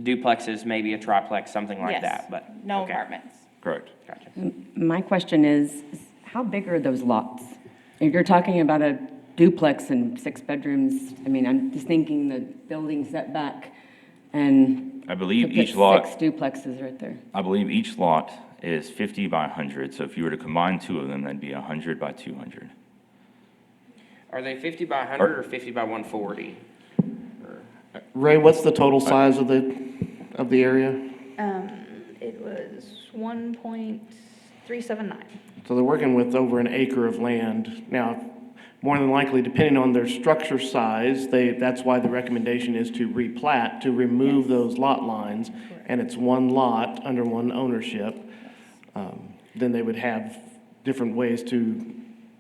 duplexes, maybe a triplex, something like Yes, that, but. no okay. apartments. Correct. Gotcha. My question is how big are those lots? If you're talking about a duplex and 6 bedrooms, I mean, I'm just thinking the building setback and. I believe to put each lot. 6 duplexes right there. I believe each lot is 50 by 100, so if you were to combine two of them, that'd be 100 by 200. Are they 50 by 100 or 50 by 140? Ray, what's the total size of the area? It was 1.379. So they're working with over an acre of land. Now, more than likely, depending on their structure size, that's why the recommendation is to replat, to remove those lot lines, and it's one lot under one ownership. Then they would have different ways to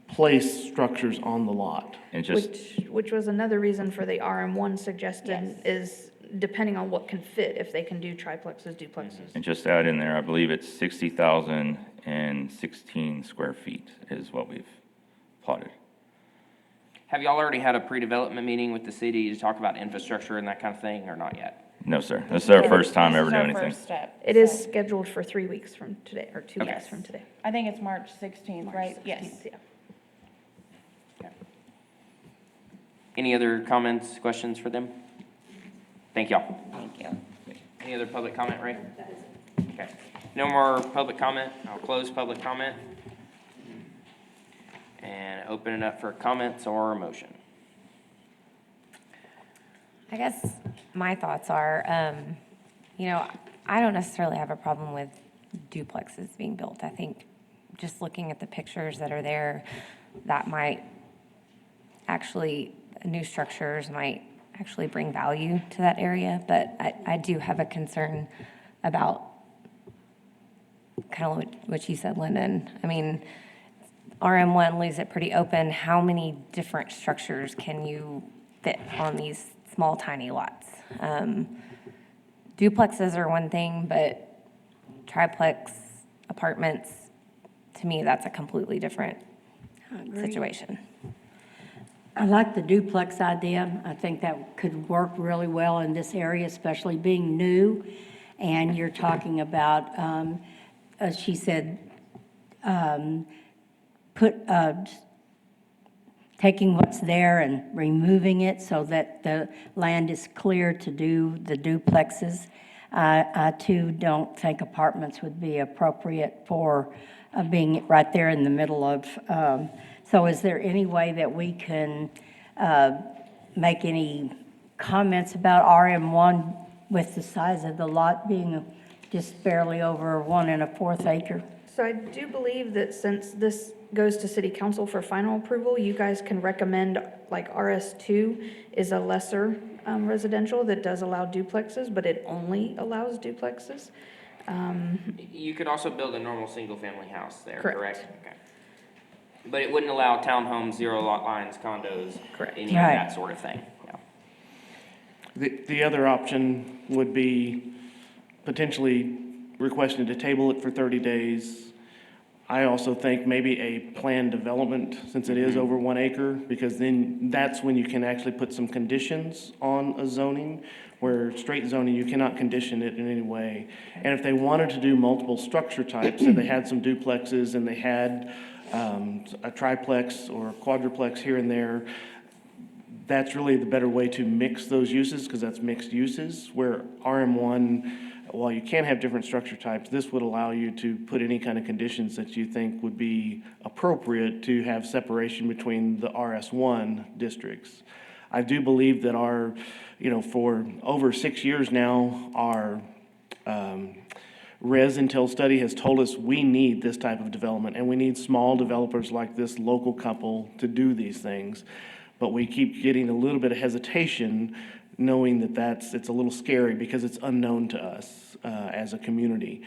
place structures on the lot. And just, Which was another reason for the RM1 suggested is depending on what can fit, if they can do triplexes, duplexes. and just add in there, I believe it's 60,016 square feet is what we've plotted. Have y'all already had a pre-development meeting with the city to talk about infrastructure and that kind of thing, or not yet? No, sir. This is our first time This ever is our doing anything. first step. It is scheduled for 3 weeks from today, or 2 weeks Yes. from today. I think it's March 16th, right? March Yes. 16th, yeah. Any other comments, questions for them? Thank y'all. Thank you. Any other public comment, Ray? Okay. No more public comment. I'll close public comment and open it up for comments or a motion. I guess my thoughts are, I don't necessarily have a problem with duplexes being built. I think just looking at the pictures that are there, that might actually, new structures might actually bring value to that area. But I do have a concern about kind of what you said, Lyndon. I mean, RM1 leaves it pretty open. How many different structures can you fit on these small, tiny lots? Duplexes are one thing, but triplex apartments, to me, that's a completely different situation. I like the duplex idea. I think that could work really well in this area, especially being new. And you're talking about, as she said, taking what's there and removing it so that the land is clear to do the duplexes. I too don't think apartments would be appropriate for being right there in the middle of. So is there any way that we can make any comments about RM1 with the size of the lot being just barely over 1 1/4 acre? So I do believe that since this goes to city council for final approval, you guys can recommend, like RS2 is a lesser residential that does allow duplexes, but it only allows duplexes. You could also build a normal single-family house there, Correct. correct? Okay. But it wouldn't allow townhomes, zero lot lines, condos, Correct. any of that sort of thing. Yeah. The other option would be potentially requesting to table it for 30 days, I also think maybe a planned development, since it is over 1 acre, because then that's when you can actually put some conditions on a zoning, where straight zoning, you cannot condition it in any way. And if they wanted to do multiple structure types, so they had some duplexes and they had a triplex or a quadruplex here and there, that's really the better way to mix those uses, because that's mixed uses, where RM1, while you can have different structure types, this would allow you to put any kind of conditions that you think would be appropriate to have separation between the RS1 districts. I do believe that our, for over 6 years now, our Res Intel study has told us we need this type of development, and we need small developers like this local couple to do these things. But we keep getting a little bit of hesitation, knowing that it's a little scary because it's unknown to us as a community.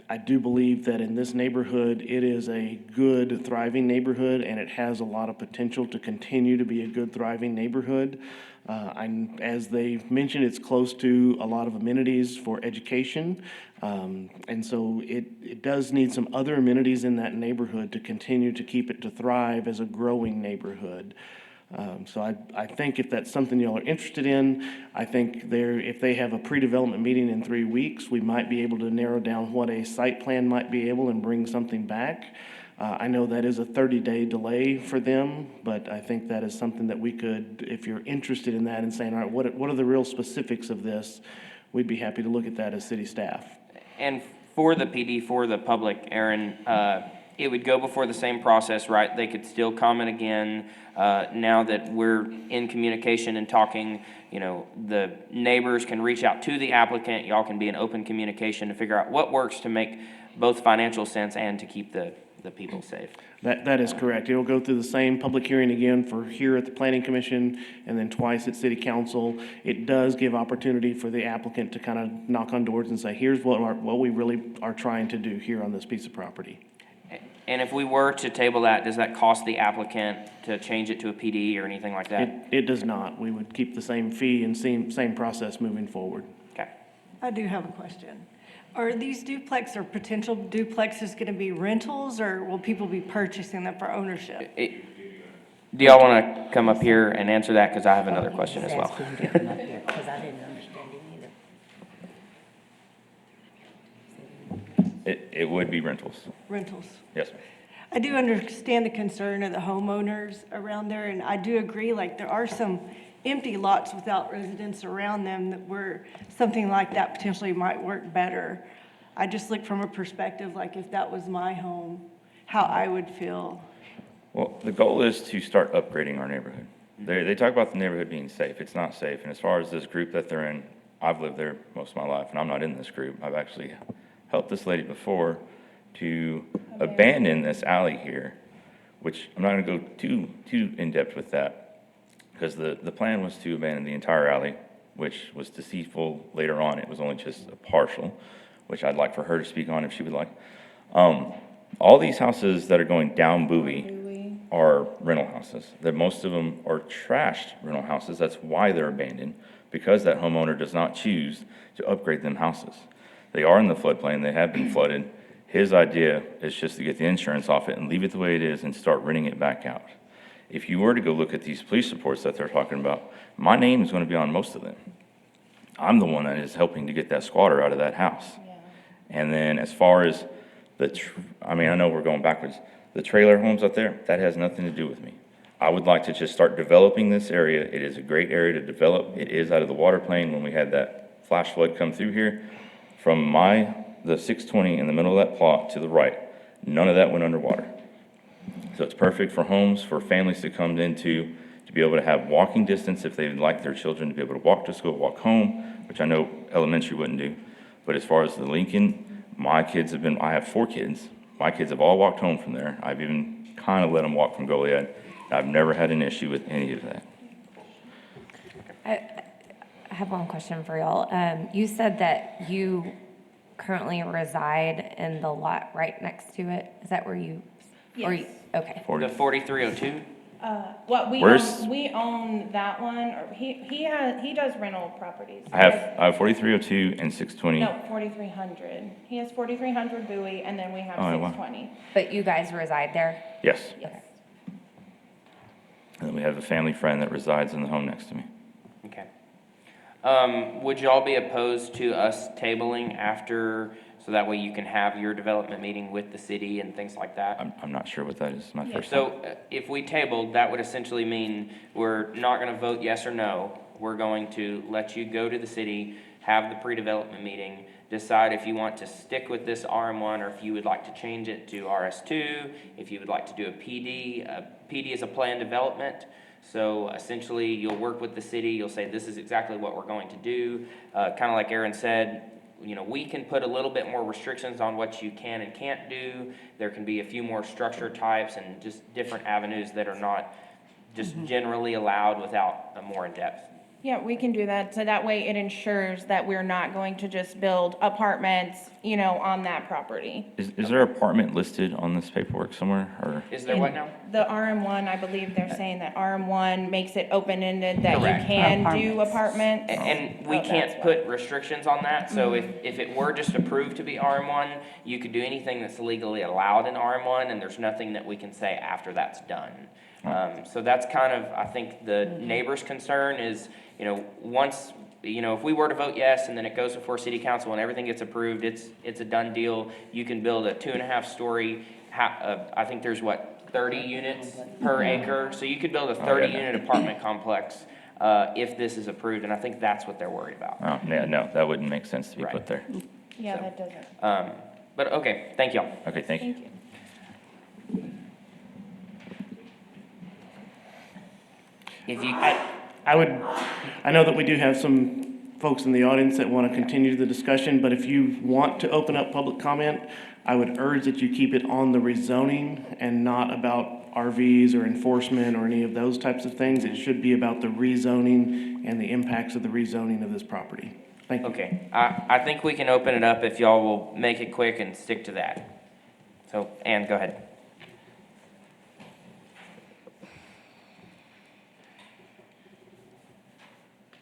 I do believe that in this neighborhood, it is a good, thriving neighborhood, and it has a lot of potential to continue to be a good, thriving neighborhood. As they mentioned, it's close to a lot of amenities for education, and so it does need some other amenities in that neighborhood to continue to keep it to thrive as a growing neighborhood. So I think if that's something y'all are interested in, I think if they have a pre-development meeting in 3 weeks, we might be able to narrow down what a site plan might be able and bring something back. I know that is a 30-day delay for them, but I think that is something that we could, if you're interested in that and saying, all right, what are the real specifics of this, we'd be happy to look at that as city staff. And for the PD, for the public, Aaron, it would go before the same process, right? They could still comment again. Now that we're in communication and talking, the neighbors can reach out to the applicant. Y'all can be in open communication to figure out what works to make both financial sense and to keep the people safe. That is correct. It'll go through the same public hearing again for here at the Planning Commission and then twice at City Council. It does give opportunity for the applicant to kind of knock on doors and say, here's what we really are trying to do here on this piece of property. And if we were to table that, does that cost the applicant to change it to a PD or anything like that? It does not. We would keep the same fee and same process moving forward. Okay. I do have a question. Are these duplex or potential duplexes going to be rentals, or will people be purchasing them for ownership? Do y'all want to come up here and answer that? Because I have another question as well. Because I didn't understand it either. It would be rentals. Rentals. Yes, ma'am. I do understand the concern of the homeowners around there, and I do agree, like, there are some empty lots without residents around them where something like that potentially might work better. I just look from a perspective, like, if that was my home, how I would feel. Well, the goal is to start upgrading our neighborhood. They talk about the neighborhood being safe. It's not safe. And as far as this group that they're in, I've lived there most of my life, and I'm not in this group. I've actually helped this lady before to abandon this alley here, which I'm not going to go too in-depth with that, because the plan was to abandon the entire alley, which was deceitful later on. It was only just a partial, which I'd like for her to speak on if she would like. All these houses that are going down Bowie are rental houses. Most of them are trashed rental houses. That's why they're abandoned, because that homeowner does not choose to upgrade them houses. They are in the floodplain. They have been flooded. His idea is just to get the insurance off it and leave it the way it is and start renting it back out. If you were to go look at these police reports that they're talking about, my name is going to be on most of them. I'm the one that is helping to get that squatter out of that house. Yeah. And then as far as I know we're going backwards. The trailer homes out there, that has nothing to do with me. I would like to just start developing this area. It is a great area to develop. It is out of the water plain. When we had that flash flood come through here, from the 620 in the middle of that plot to the right, none of that went underwater. So it's perfect for homes, for families to come into, to be able to have walking distance if they would like their children to be able to walk to school, walk home, which I know elementary wouldn't do. But as far as the Lincoln, I have 4 kids. My kids have all walked home from there. I've even kind of let them walk from Goliad. I've never had an issue with any of that. I have one question for y'all. You said that you currently reside in the lot right next to it. Is that where you? Yes. Okay. The 4302? Where's- we own that one, or he does rental properties. I have 4302 and 620. No, 4300. He has 4300 Bowie, and then we have Oh, wow. 620. But you guys reside there? Yes. Yes. And then we have a family friend that resides in the home next to me. Okay. Would y'all be opposed to us tabling after, so that way you can have your development meeting with the city and things like that? I'm not sure what that is, my first time. So if we tabled, that would essentially mean we're not gonna vote yes or no. We're going to let you go to the city, have the pre-development meeting, decide if you want to stick with this RM1 or if you would like to change it to RS2, if you would like to do a PD. PD is a planned development. So essentially, you'll work with the city, you'll say, this is exactly what we're going to do. Kind of like Aaron said, you know, we can put a little bit more restrictions on what you can and can't do. There can be a few more structure types and just different avenues that are not just generally allowed without a more in-depth. Yeah, we can do that, so that way it ensures that we're not going to just build apartments, on that property. Is there an apartment listed on this paperwork somewhere, or? Is there what now? The RM1, I believe they're saying that RM1 makes it open-ended, that Correct. you can do apartments. And we Oh, can't that's put restrictions on that, so if it were just approved to be RM1, you could do anything that's legally allowed in RM1, and there's nothing that we can say after that's done. So that's kind of, I think, the neighbor's concern is, once, if we were to vote yes, and then it goes before city council and everything gets approved, it's a done deal. You can build a 2.5-story, I think there's 30 units per acre, so you could build a 30-unit apartment complex, if this is approved, and I think that's what they're worried about. Oh, yeah, no, that wouldn't make sense to be Right. put there. Yeah, that doesn't. But okay, thank y'all. Okay, thank you. Thank you. If you, I know that we do have some folks in the audience that want to continue the discussion, but if you want to open up public comment, I would urge that you keep it on the rezoning and not about RVs or enforcement or any of those types of things. It should be about the rezoning and the impacts of the rezoning of this property. Thank you. Okay, I think we can open it up if y'all will make it quick and stick to that. So, Ann, go ahead.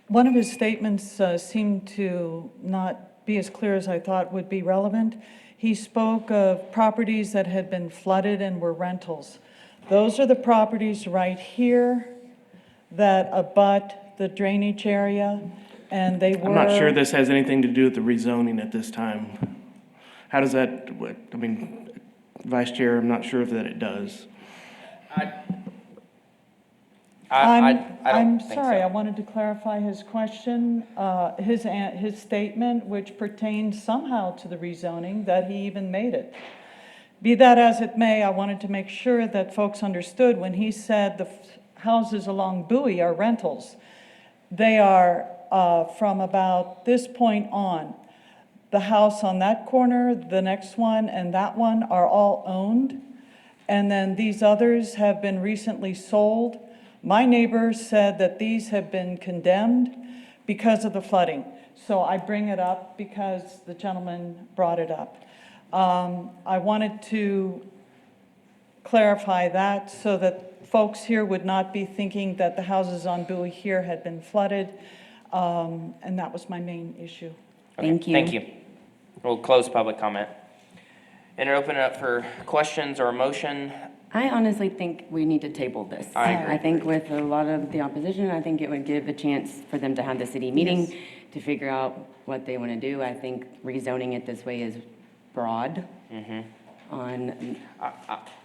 One of his statements seemed to not be as clear as I thought would be relevant. He spoke of properties that had been flooded and were rentals. Those are the properties right here that abut the drainage area, and they were... I'm not sure this has anything to do with the rezoning at this time. How does that, Vice Chair, I'm not sure that it does. I don't I'm think sorry, so. I wanted to clarify his question, his statement, which pertained somehow to the rezoning, that he even made it. Be that as it may, I wanted to make sure that folks understood when he said the houses along Bowie are rentals. They are from about this point on. The house on that corner, the next one, and that one are all owned. And then these others have been recently sold. My neighbor said that these have been condemned because of the flooding. So I bring it up because the gentleman brought it up. I wanted to clarify that so that folks here would not be thinking that the houses on Bowie here had been flooded. And that was my main issue. Thank you. Thank you. We'll close public comment. And open it up for questions or a motion. I honestly think we need to table this. I agree. I think with a lot of the opposition, I think it would give a chance for them to have the city meeting to figure out what they want to do. I think rezoning it this way is broad on,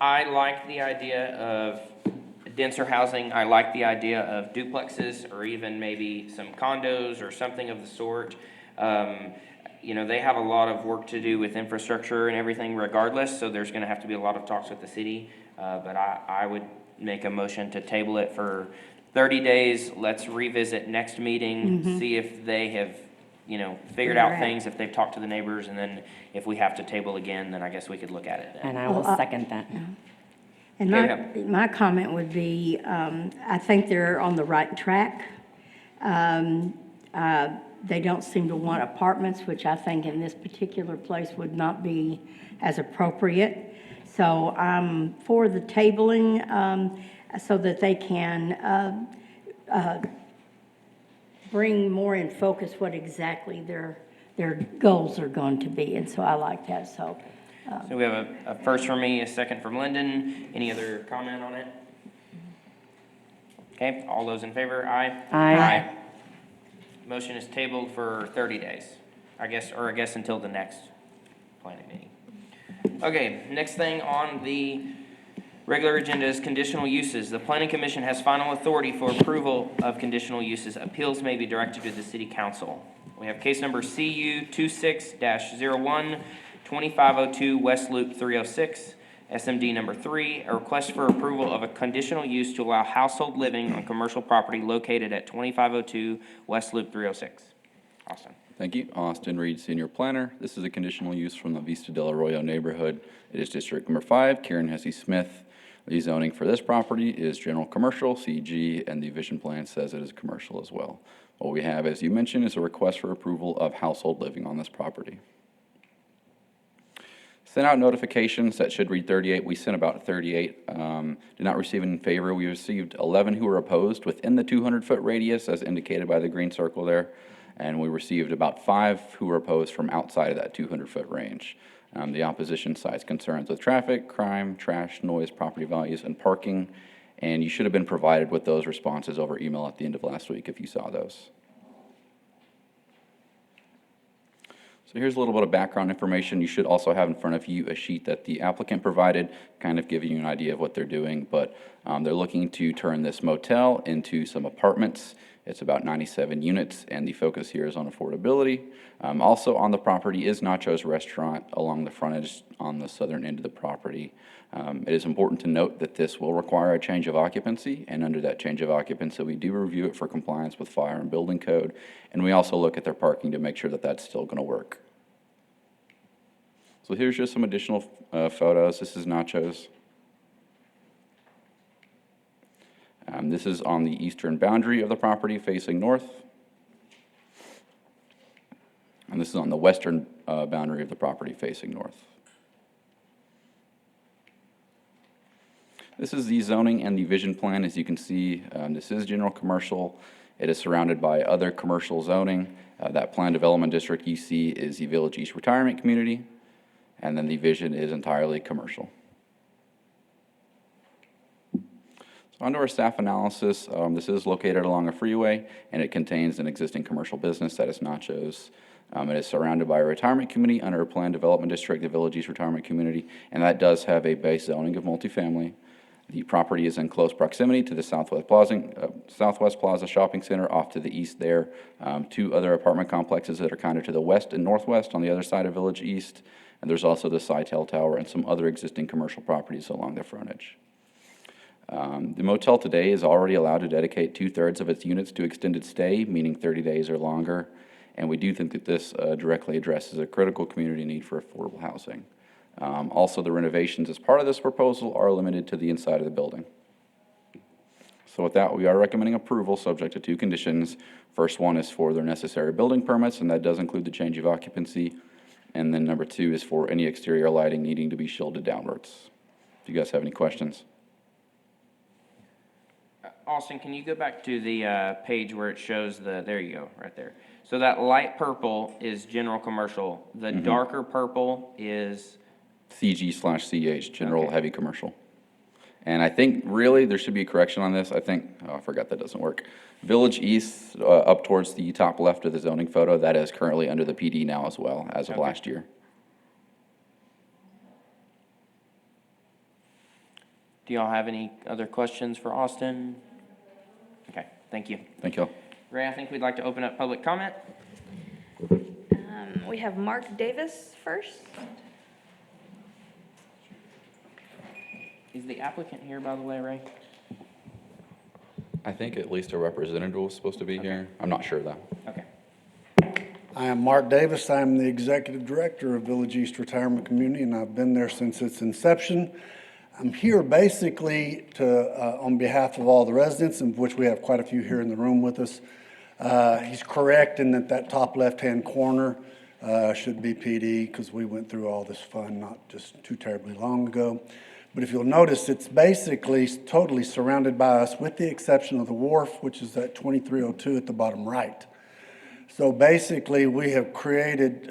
I like the idea of denser housing. I like the idea of duplexes or even maybe some condos or something of the sort. They have a lot of work to do with infrastructure and everything regardless, so there's gonna have to be a lot of talks with the city. But I would make a motion to table it for 30 days. Let's revisit next meeting, see if they have, figured out things, if they've talked to the neighbors, and then if we have to table again, then I guess we could look at it then. and I will second that. And my comment would be, I think they're on the right track. They don't seem to want apartments, which I think in this particular place would not be as appropriate. So I'm for the tabling so that they can bring more in focus what exactly their goals are going to be. And so I like that, so. So we have a first from me, a second from Lyndon. Any other comment on it? Okay, all those in favor, aye? Aye. Motion is tabled for 30 days, I guess until the next planning meeting. Okay, next thing on the regular agenda is conditional uses. The planning commission has final authority for approval of conditional uses. Appeals may be directed to the city council. We have case number CU 26-01, 2502 West Loop 306, SMD number 3, a request for approval of a conditional use to allow household living on commercial property located at 2502 West Loop 306. Austin. Thank you. Austin Reed, Senior Planner. This is a conditional use from the Vista del Arroyo neighborhood. It is District Number 5, Karen Hesse Smith. The zoning for this property is general commercial, CG, and the vision plan says it is commercial as well. What we have, as you mentioned, is a request for approval of household living on this property. Sent out notifications that should read 38. We sent about 38. Did not receive in favor. We received 11 who were opposed within the 200-foot radius, as indicated by the green circle there. And we received about 5 who were opposed from outside of that 200-foot range. The opposition cites concerns with traffic, crime, trash, noise, property values, and parking. And you should have been provided with those responses over email at the end of last week if you saw those. So here's a little bit of background information. You should also have in front of you a sheet that the applicant provided, kind of giving you an idea of what they're doing. But they're looking to turn this motel into some apartments. It's about 97 units, and the focus here is on affordability. Also on the property is Nacho's Restaurant along the frontage on the southern end of the property. It is important to note that this will require a change of occupancy, and under that change of occupancy, we do review it for compliance with fire and building code, and we also look at their parking to make sure that that's still going to work. So here's just some additional photos. This is Nacho's. This is on the eastern boundary of the property facing north. And this is on the western boundary of the property facing north. This is the zoning and the vision plan. As you can see, this is general commercial. It is surrounded by other commercial zoning. That planned development district you see is the Village East Retirement Community, and then the vision is entirely commercial. So under our staff analysis, this is located along a freeway, and it contains an existing commercial business that is Nacho's. It is surrounded by a retirement community under a planned development district, the Village East Retirement Community, and that does have a base zoning of multifamily. The property is in close proximity to the Southwest Plaza Shopping Center off to the east there. 2 other apartment complexes that are kind of to the west and northwest on the other side of Village East. And there's also the Sitel Tower and some other existing commercial properties along the frontage. The motel today is already allowed to dedicate 2/3 of its units to extended stay, meaning 30 days or longer. And we do think that this directly addresses a critical community need for affordable housing. Also, the renovations as part of this proposal are limited to the inside of the building. So with that, we are recommending approval subject to 2 conditions. First one is for their necessary building permits, and that does include the change of occupancy. And then number 2 is for any exterior lighting needing to be shielded downwards. Do you guys have any questions? Austin, can you go back to the page where it shows there you go, right there. So that light purple is general commercial. The darker purple is? CG/CH, general heavy commercial. And I think really there should be a correction on this. I forgot that doesn't work. Village East, up towards the top left of the zoning photo, that is currently under the PD now as well, as of last year. Do y'all have any other questions for Austin? Okay, thank you. Thank you all. Ray, I think we'd like to open up public comment. We have Mark Davis first. Is the applicant here, by the way, Ray? I think at least a representative was supposed to be here. I'm not sure though. Okay. I am Mark Davis. I'm the Executive Director of Village East Retirement Community, and I've been there since its inception. I'm here basically to, on behalf of all the residents, of which we have quite a few here in the room with us. He's correct in that top left-hand corner should be PD, because we went through all this fun not just too terribly long ago. But if you'll notice, it's basically totally surrounded by us, with the exception of the wharf, which is at 2302 at the bottom right. So basically, we have created,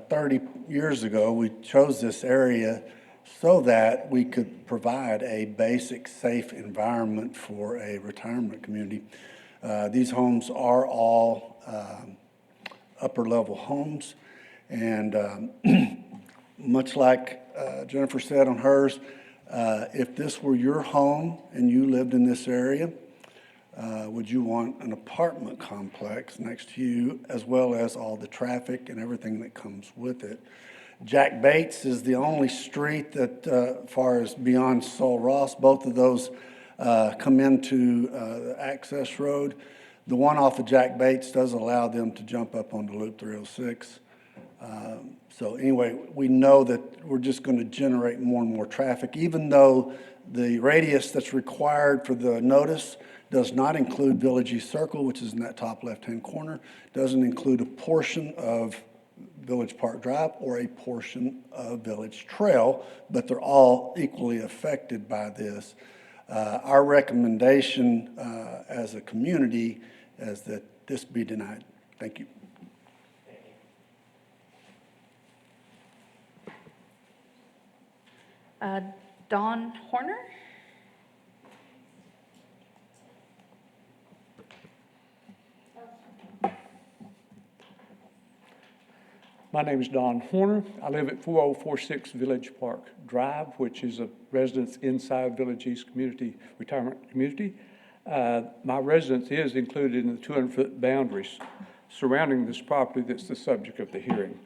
30 years ago, we chose this area so that we could provide a basic, safe environment for a retirement community. These homes are all upper-level homes, and much like Jennifer said on hers, if this were your home and you lived in this area, would you want an apartment complex next to you, as well as all the traffic and everything that comes with it? Jack Bates is the only street that, far as beyond Sol Ross, both of those come into the access road. The one off of Jack Bates does allow them to jump up onto Loop 306. So anyway, we know that we're just going to generate more and more traffic, even though the radius that's required for the notice does not include Village East Circle, which is in that top left-hand corner, doesn't include a portion of Village Park Drive or a portion of Village Trail, but they're all equally affected by this. Our recommendation as a community is that this be denied. Thank you. Dawn Horner? My name is Don Horner. I live at 4046 Village Park Drive, which is a residence inside Village East Community Retirement Community. My residence is included in the 200-foot boundaries surrounding this property that's the subject of the hearing.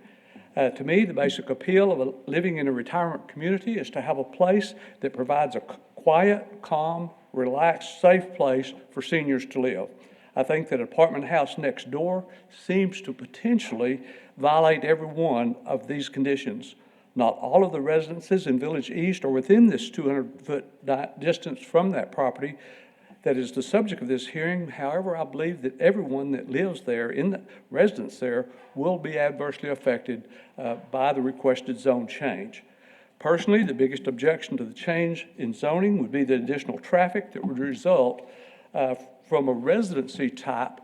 To me, the basic appeal of living in a retirement community is to have a place that provides a quiet, calm, relaxed, safe place for seniors to live. I think that apartment house next door seems to potentially violate every one of these conditions. Not all of the residences in Village East are within this 200-foot distance from that property that is the subject of this hearing. However, I believe that everyone that lives there, in the residence there, will be adversely affected by the requested zone change. Personally, the biggest objection to the change in zoning would be the additional traffic that would result from a residency type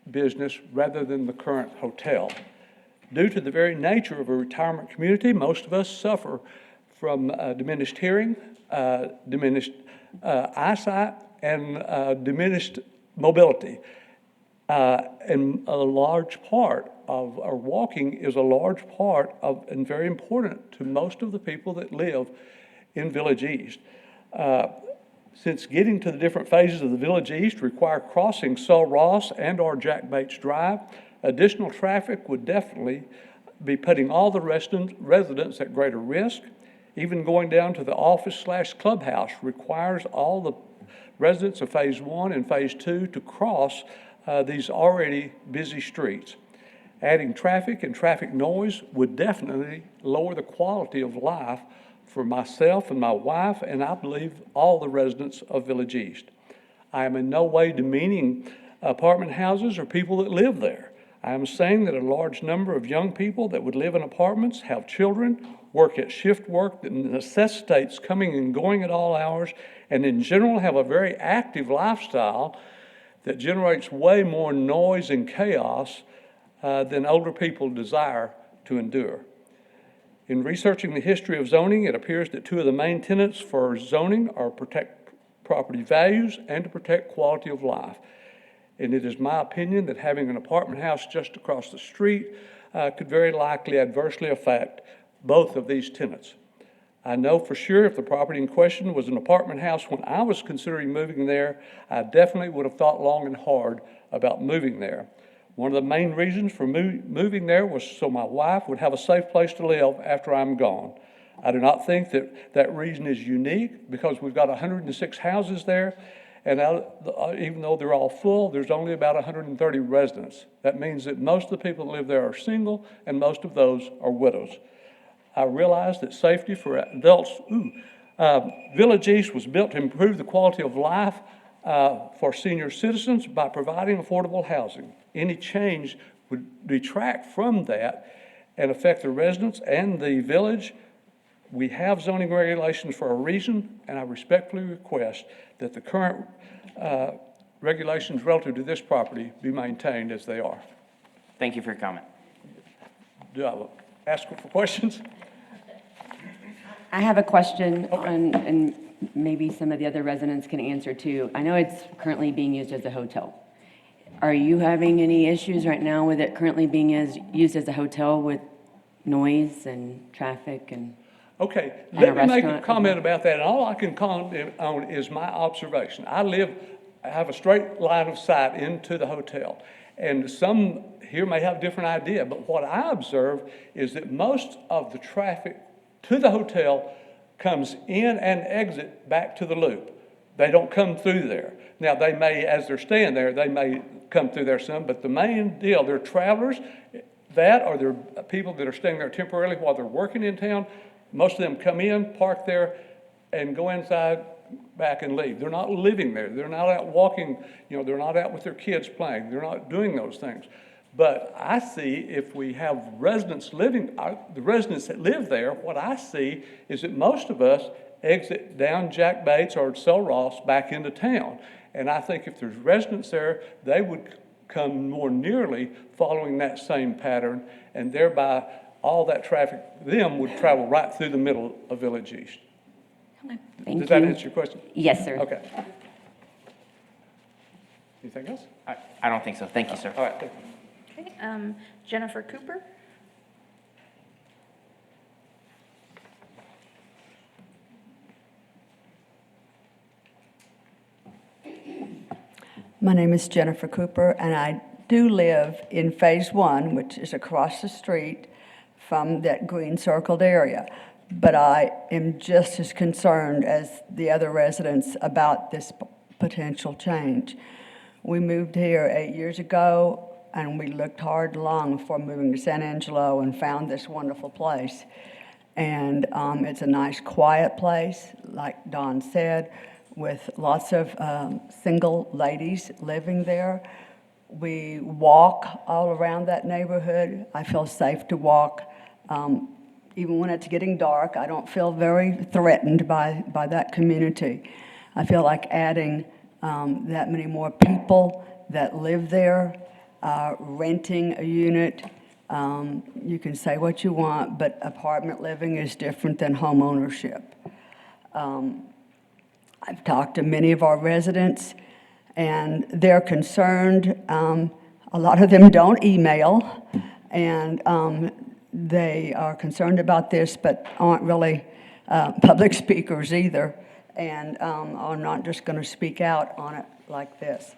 business rather than the current hotel. Due to the very nature of a retirement community, most of us suffer from diminished hearing, diminished eyesight, and diminished mobility. And a large part of our walking is a large part of, and very important to most of the people that live in Village East. Since getting to the different phases of the Village East require crossing Sol Ross and or Jack Bates Drive, additional traffic would definitely be putting all the residents at greater risk. Even going down to the office/clubhouse requires all the residents of Phase 1 and Phase 2 to cross these already busy streets. Adding traffic and traffic noise would definitely lower the quality of life for myself and my wife, and I believe all the residents of Village East. I am in no way demeaning apartment houses or people that live there. I am saying that a large number of young people that would live in apartments, have children, work at shift work that necessitates coming and going at all hours, and in general have a very active lifestyle that generates way more noise and chaos than older people desire to endure. In researching the history of zoning, it appears that two of the main tenets for zoning are protect property values and to protect quality of life. And it is my opinion that having an apartment house just across the street could very likely adversely affect both of these tenets. I know for sure if the property in question was an apartment house when I was considering moving there, I definitely would have thought long and hard about moving there. One of the main reasons for moving there was so my wife would have a safe place to live after I'm gone. I do not think that that reason is unique because we've got 106 houses there, and even though they're all full, there's only about 130 residents. That means that most of the people that live there are single, and most of those are widows. I realize that safety for adults, Village East was built to improve the quality of life for senior citizens by providing affordable housing. Any change would detract from that and affect the residents and the village. We have zoning regulations for a reason, and I respectfully request that the current regulations relative to this property be maintained as they are. Thank you for your comment. Do I ask for questions? I have a question on, and maybe some of the other residents can answer too. I know it's currently being used as a hotel. Are you having any issues right now with it currently being used as a hotel with noise and traffic and? Okay, And a let me make a restaurant? comment about that, and all I can comment on is my observation. I have a straight line of sight into the hotel, and some here may have a different idea, but what I observe is that most of the traffic to the hotel comes in and exit back to the loop. They don't come through there. Now, they may, as they're staying there, they may come through there some, but the main deal, they're travelers, that or they're people that are staying there temporarily while they're working in town. Most of them come in, park there, and go inside, back and leave. They're not living there. They're not out walking, they're not out with their kids playing. They're not doing those things. But I see if we have residents living, the residents that live there, what I see is that most of us exit down Jack Bates or Cell Ross back into town. And I think if there's residents there, they would come more nearly following that same pattern, and thereby all that traffic, them would travel right through the middle of Village East. Thank Does that you. answer your question? Yes, sir. Okay. Anything else? I don't think so. Thank you, sir. All right. Okay, Jennifer Cooper? My name is Jennifer Cooper, and I do live in Phase 1, which is across the street from that green circled area. But I am just as concerned as the other residents about this potential change. We moved here 8 years ago, and we looked hard and long before moving to San Angelo and found this wonderful place. And it's a nice, quiet place, like Don said, with lots of single ladies living there. We walk all around that neighborhood. I feel safe to walk. Even when it's getting dark, I don't feel very threatened by that community. I feel like adding that many more people that live there, renting a unit. You can say what you want, but apartment living is different than home ownership. I've talked to many of our residents, and they're concerned. A lot of them don't email, and they are concerned about this, but aren't really public speakers either, and are not just going to speak out on it like this.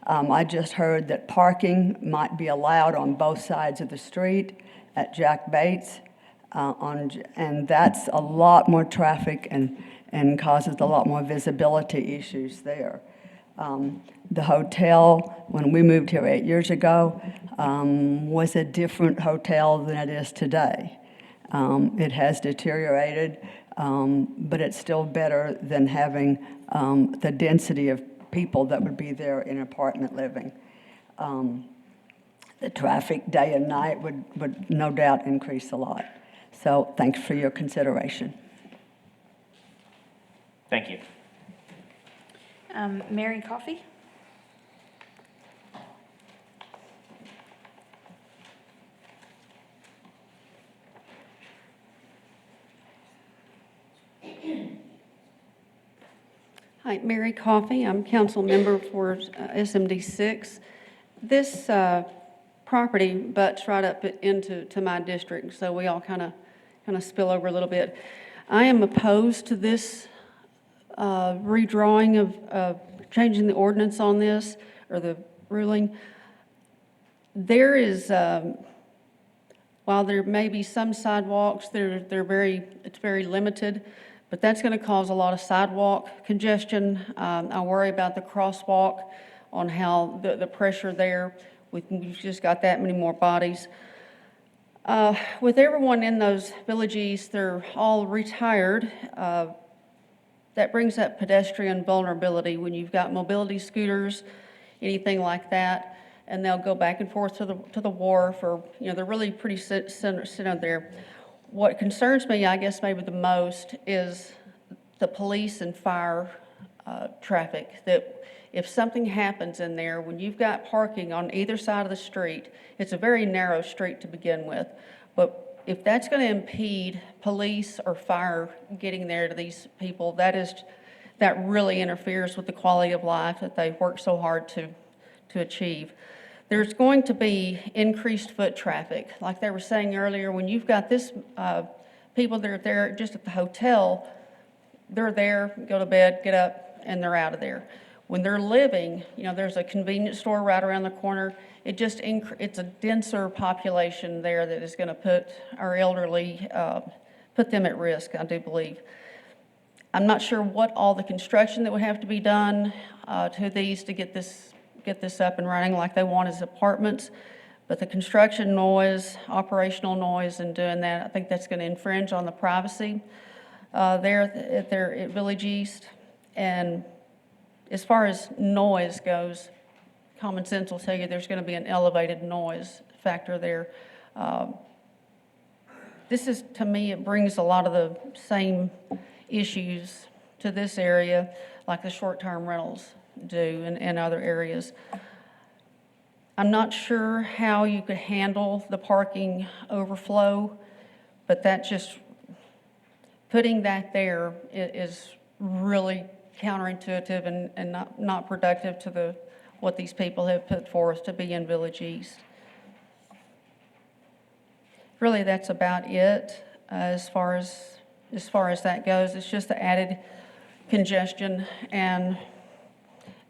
I just heard that parking might be allowed on both sides of the street at Jack Bates, and that's a lot more traffic and causes a lot more visibility issues there. The hotel, when we moved here 8 years ago, was a different hotel than it is today. It has deteriorated, but it's still better than having the density of people that would be there in apartment living. The traffic day and night would no doubt increase a lot. So thanks for your consideration. Thank you. Mary Coffey? Hi, Mary Coffey. I'm council member for SMD 6. This property butts right up into my district, so we all kind of spill over a little bit. I am opposed to this redrawing of changing the ordinance on this, or the ruling. There is, while there may be some sidewalks, it's very limited, but that's going to cause a lot of sidewalk congestion. I worry about the crosswalk, on how the pressure there, we've just got that many more bodies. With everyone in those Village East, they're all retired. That brings up pedestrian vulnerability when you've got mobility scooters, anything like that. and they'll go back and forth to the wharf, or, they're really pretty centered there. What concerns me, I guess, maybe the most is the police and fire traffic, that if something happens in there, when you've got parking on either side of the street, it's a very narrow street to begin with, but if that's going to impede police or fire getting there to these people, that really interferes with the quality of life that they've worked so hard to achieve. There's going to be increased foot traffic. Like they were saying earlier, when you've got this, people that are there just at the hotel, they're there, go to bed, get up, and they're out of there. When they're living, there's a convenience store right around the corner. It's a denser population there that is going to put our elderly, put them at risk, I do believe. I'm not sure what all the construction that would have to be done to these to get this up and running like they want as apartments, but the construction noise, operational noise, and doing that, I think that's going to infringe on the privacy there at Village East. And as far as noise goes, common sense will tell you there's going to be an elevated noise factor there. To me, it brings a lot of the same issues to this area like the short-term rentals do in other areas. I'm not sure how you could handle the parking overflow, but putting that there is really counterintuitive and not productive to what these people have put forth to be in Village East. Really, that's about it as far as that goes. It's just the added congestion and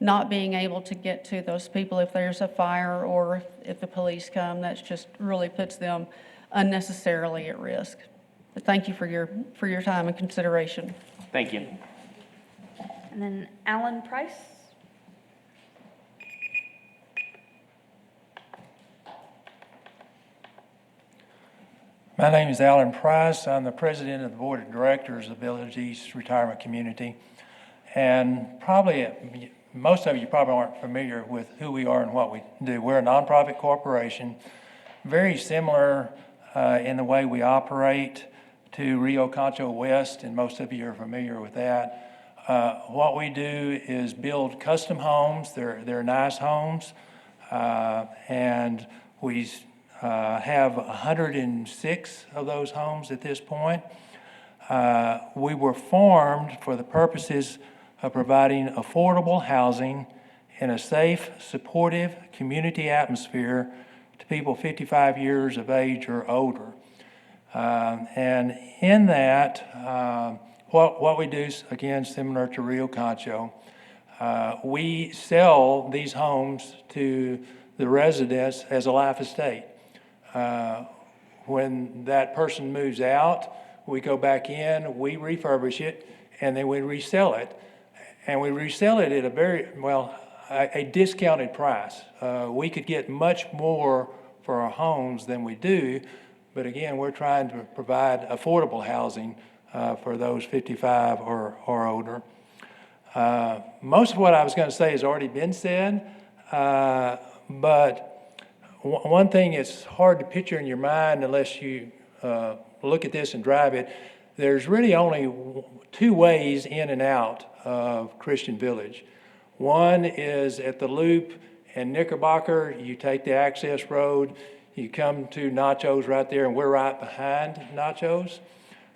not being able to get to those people if there's a fire or if the police come. That just really puts them unnecessarily at risk. But thank you for your time and consideration. Thank you. And then Alan Price. My name is Alan Price. I'm the president of the board of directors of Village East Retirement Community. And probably most of you probably aren't familiar with who we are and what we do. We're a nonprofit corporation, very similar in the way we operate to Rio Concho West, and most of you are familiar with that. What we do is build custom homes. They're nice homes, and we have 106 of those homes at this point. We were formed for the purposes of providing affordable housing in a safe, supportive community atmosphere to people 55 years of age or older. And in that, what we do is, again, similar to Rio Concho. We sell these homes to the residents as a life estate. When that person moves out, we go back in, we refurbish it, and then we resell it. And we resell it at a discounted price. We could get much more for our homes than we do, but again, we're trying to provide affordable housing for those 55 or older. Most of what I was going to say has already been said, but one thing it's hard to picture in your mind unless you look at this and drive it. There's really only two ways in and out of Christian Village. One is at the Loop and Knickerbocker. You take the access road, you come to Nacho's right there, and we're right behind Nacho's.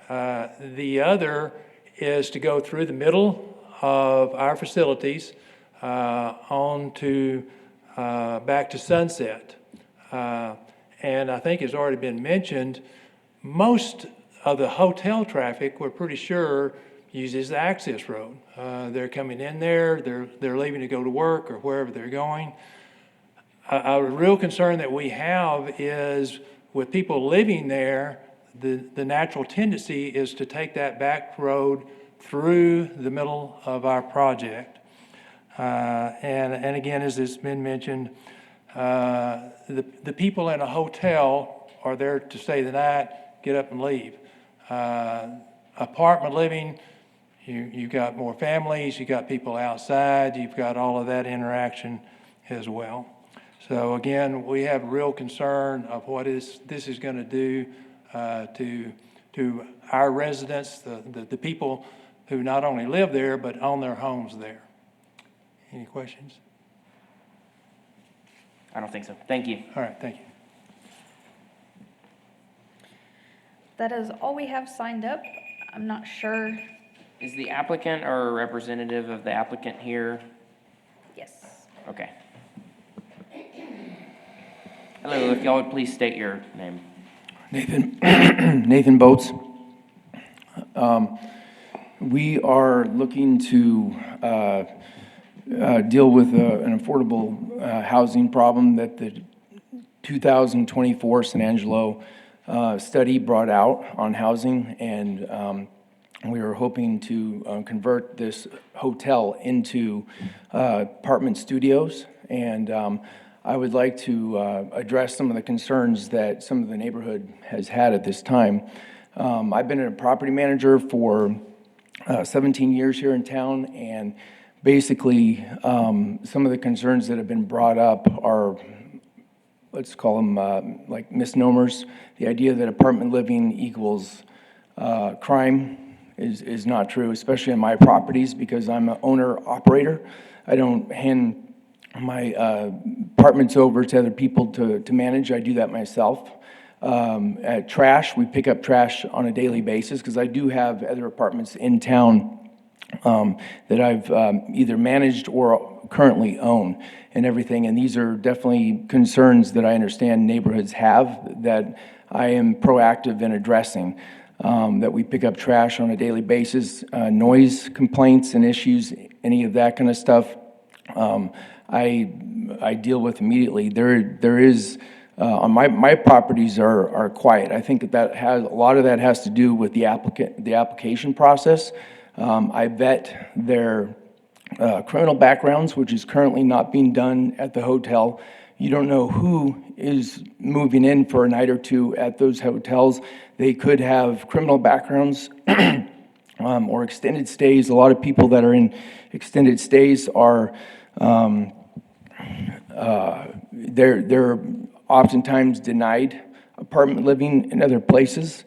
The other is to go through the middle of our facilities on to back to Sunset. And I think it's already been mentioned, most of the hotel traffic, we're pretty sure, uses the access road. They're coming in there, they're leaving to go to work or wherever they're going. A real concern that we have is with people living there, the natural tendency is to take that back road through the middle of our project. And again, as it's been mentioned, the people in a hotel are there to stay the night, get up and leave. Apartment living, you've got more families, you've got people outside, you've got all of that interaction as well. So again, we have real concern of what this is going to do to our residents, the people who not only live there, but own their homes there. Any questions? I don't think so. Thank you. All right, thank you. That is all we have signed up. I'm not sure. Is the applicant or a representative of the applicant here? Yes. Okay. Hello, if y'all would please state your name. Nathan Boats. We are looking to deal with an affordable housing problem that the 2024 San Angelo study brought out on housing, and we were hoping to convert this hotel into apartment studios. And I would like to address some of the concerns that some of the neighborhood has had at this time. I've been a property manager for 17 years here in town, and basically some of the concerns that have been brought up are, let's call them like misnomers. The idea that apartment living equals crime is not true, especially on my properties, because I'm an owner-operator. I don't hand my apartments over to other people to manage. I do that myself. At trash, we pick up trash on a daily basis, because I do have other apartments in town that I've either managed or currently own and everything. And these are definitely concerns that I understand neighborhoods have that I am proactive in addressing. That we pick up trash on a daily basis, noise complaints and issues, any of that kind of stuff, I deal with immediately. There is, on my properties are quiet. I think that has, a lot of that has to do with the application process. I vet their criminal backgrounds, which is currently not being done at the hotel. You don't know who is moving in for a night or two at those hotels. They could have criminal backgrounds or extended stays. A lot of people that are in extended stays are, they're oftentimes denied apartment living in other places.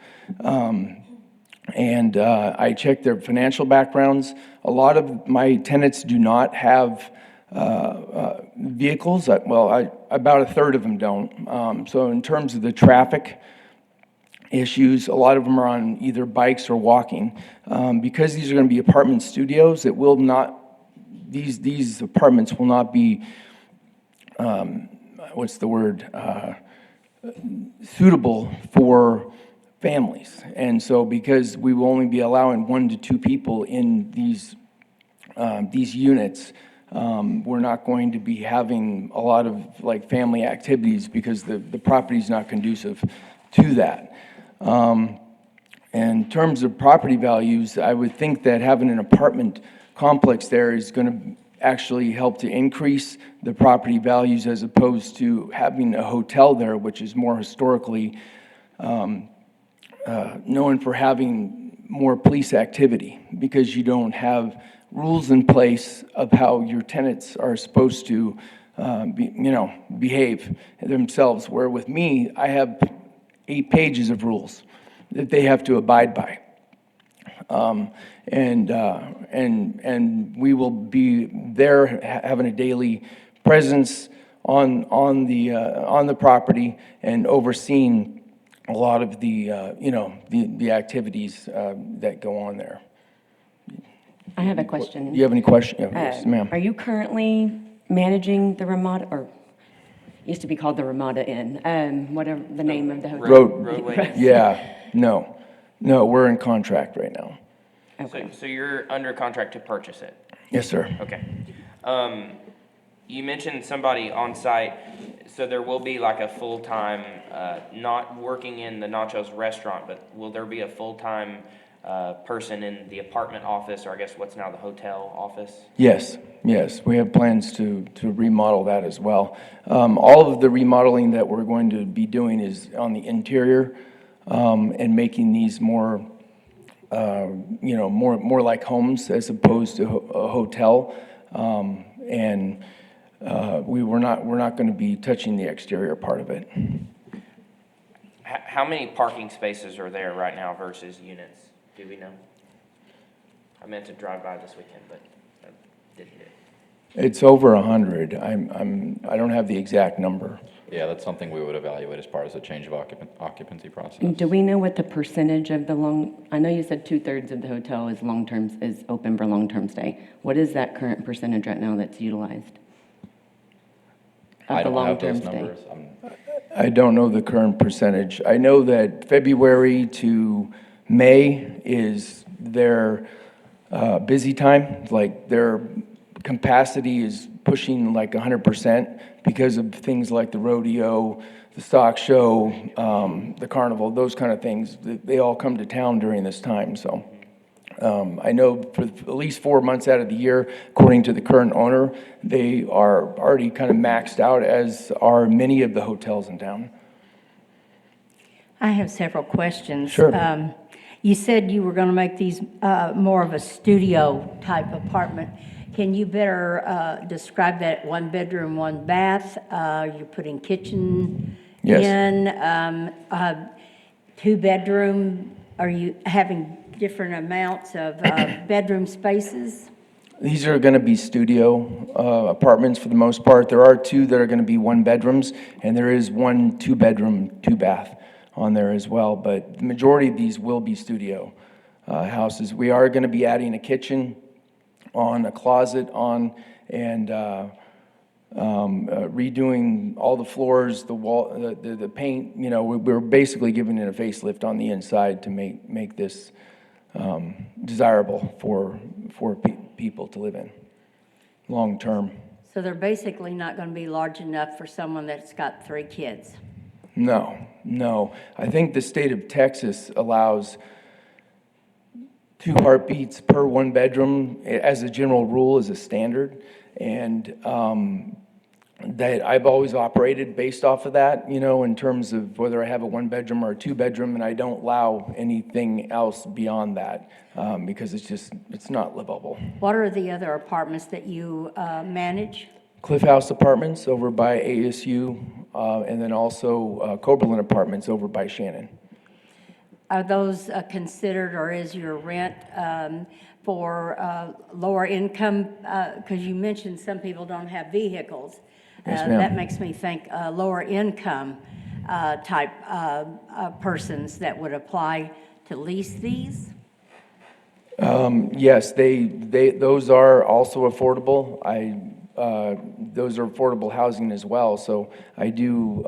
And I check their financial backgrounds. A lot of my tenants do not have vehicles. About a third of them don't. So in terms of the traffic issues, a lot of them are on either bikes or walking. Because these are going to be apartment studios, it will not, these apartments will not be, what's the word, suitable for families. And so because we will only be allowing 1 to 2 people in these units, we're not going to be having a lot of like family activities, because the property's not conducive to that. In terms of property values, I would think that having an apartment complex there is going to actually help to increase the property values, as opposed to having a hotel there, which is more historically known for having more police activity, because you don't have rules in place of how your tenants are supposed to behave themselves. Where with me, I have 8 pages of rules that they have to abide by. And we will be there having a daily presence on the property and overseeing a lot of the activities that go on there. I have a question. Do you have any questions? Yes, ma'am. Are you currently managing the Ramada, or used to be called the Ramada Inn, whatever the name of the hotel? Roadway. Yeah, no, we're in contract right now. Okay. So you're under contract to purchase it? Yes, sir. Okay. You mentioned somebody on site, so there will be like a full-time, not working in the Nachos restaurant, but will there be a full-time person in the apartment office, or I guess what's now the hotel office? Yes, we have plans to remodel that as well. All of the remodeling that we're going to be doing is on the interior, and making these more, more like homes as opposed to a hotel. And we're not going to be touching the exterior part of it. How many parking spaces are there right now versus units? Do we know? I meant to drive by this weekend, but I didn't do it. It's over 100. I don't have the exact number. Yeah, that's something we would evaluate as part of the change of occupancy process. Do we know what the percentage of I know you said 2/3 of the hotel is is open for long-term stay. What is that current percentage right now that's utilized? I Of the don't have those long-term stay? numbers. I don't know the current percentage. I know that February to May is their busy time. Like their capacity is pushing like 100% because of things like the rodeo, the stock show, the carnival, those kind of things. They all come to town during this time. So I know for at least 4 months out of the year, according to the current owner, they are already kind of maxed out, as are many of the hotels in town. I have several questions. Sure. You said you were going to make these more of a studio-type apartment. Can you better describe that? 1 bedroom, 1 bath, you're putting kitchen Yes. in, 2 bedroom, are you having different amounts of bedroom spaces? These are going to be studio apartments for the most part. There are 2 that are going to be 1 bedrooms, and there is 1 2-bedroom, 2-bath on there as well. But the majority of these will be studio houses. We are going to be adding a kitchen on, a closet on, and redoing all the floors, the wall, the paint. You know, we're basically giving it a facelift on the inside to make this desirable for people to live in long term. So they're basically not going to be large enough for someone that's got 3 kids? No. I think the state of Texas allows 2 heartbeats per 1 bedroom as a general rule, as a standard. And that I've always operated based off of that, you know, in terms of whether I have a 1 bedroom or a 2 bedroom, and I don't allow anything else beyond that because it's not livable. What are the other apartments that you manage? Cliff House Apartments over by ASU, and then also Coberlin Apartments over by Shannon. Are those considered, or is your rent for lower income? Because you mentioned some people don't have vehicles. Yes, ma'am. That makes me think lower income type persons that would apply to lease these? Yes, those are also affordable. Those are affordable housing as well. So I do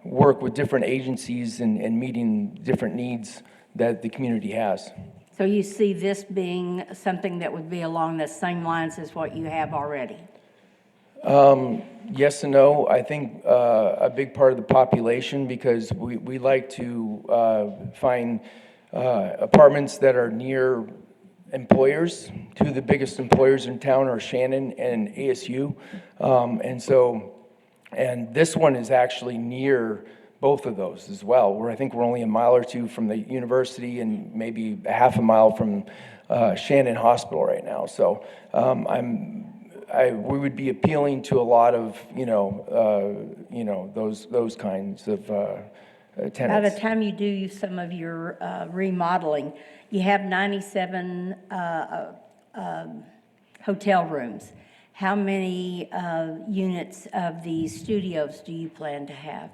work with different agencies and meeting different needs that the community has. So you see this being something that would be along the same lines as what you have already? Yes and no. I think a big part of the population, because we like to find apartments that are near employers. 2 of the biggest employers in town are Shannon and ASU. And this one is actually near both of those as well, where I think we're only a mile or 2 from the university and maybe a half a mile from Shannon Hospital right now. So we would be appealing to a lot of, those kinds of tenants. By the time you do some of your remodeling, you have 97 hotel rooms. How many units of these studios do you plan to have?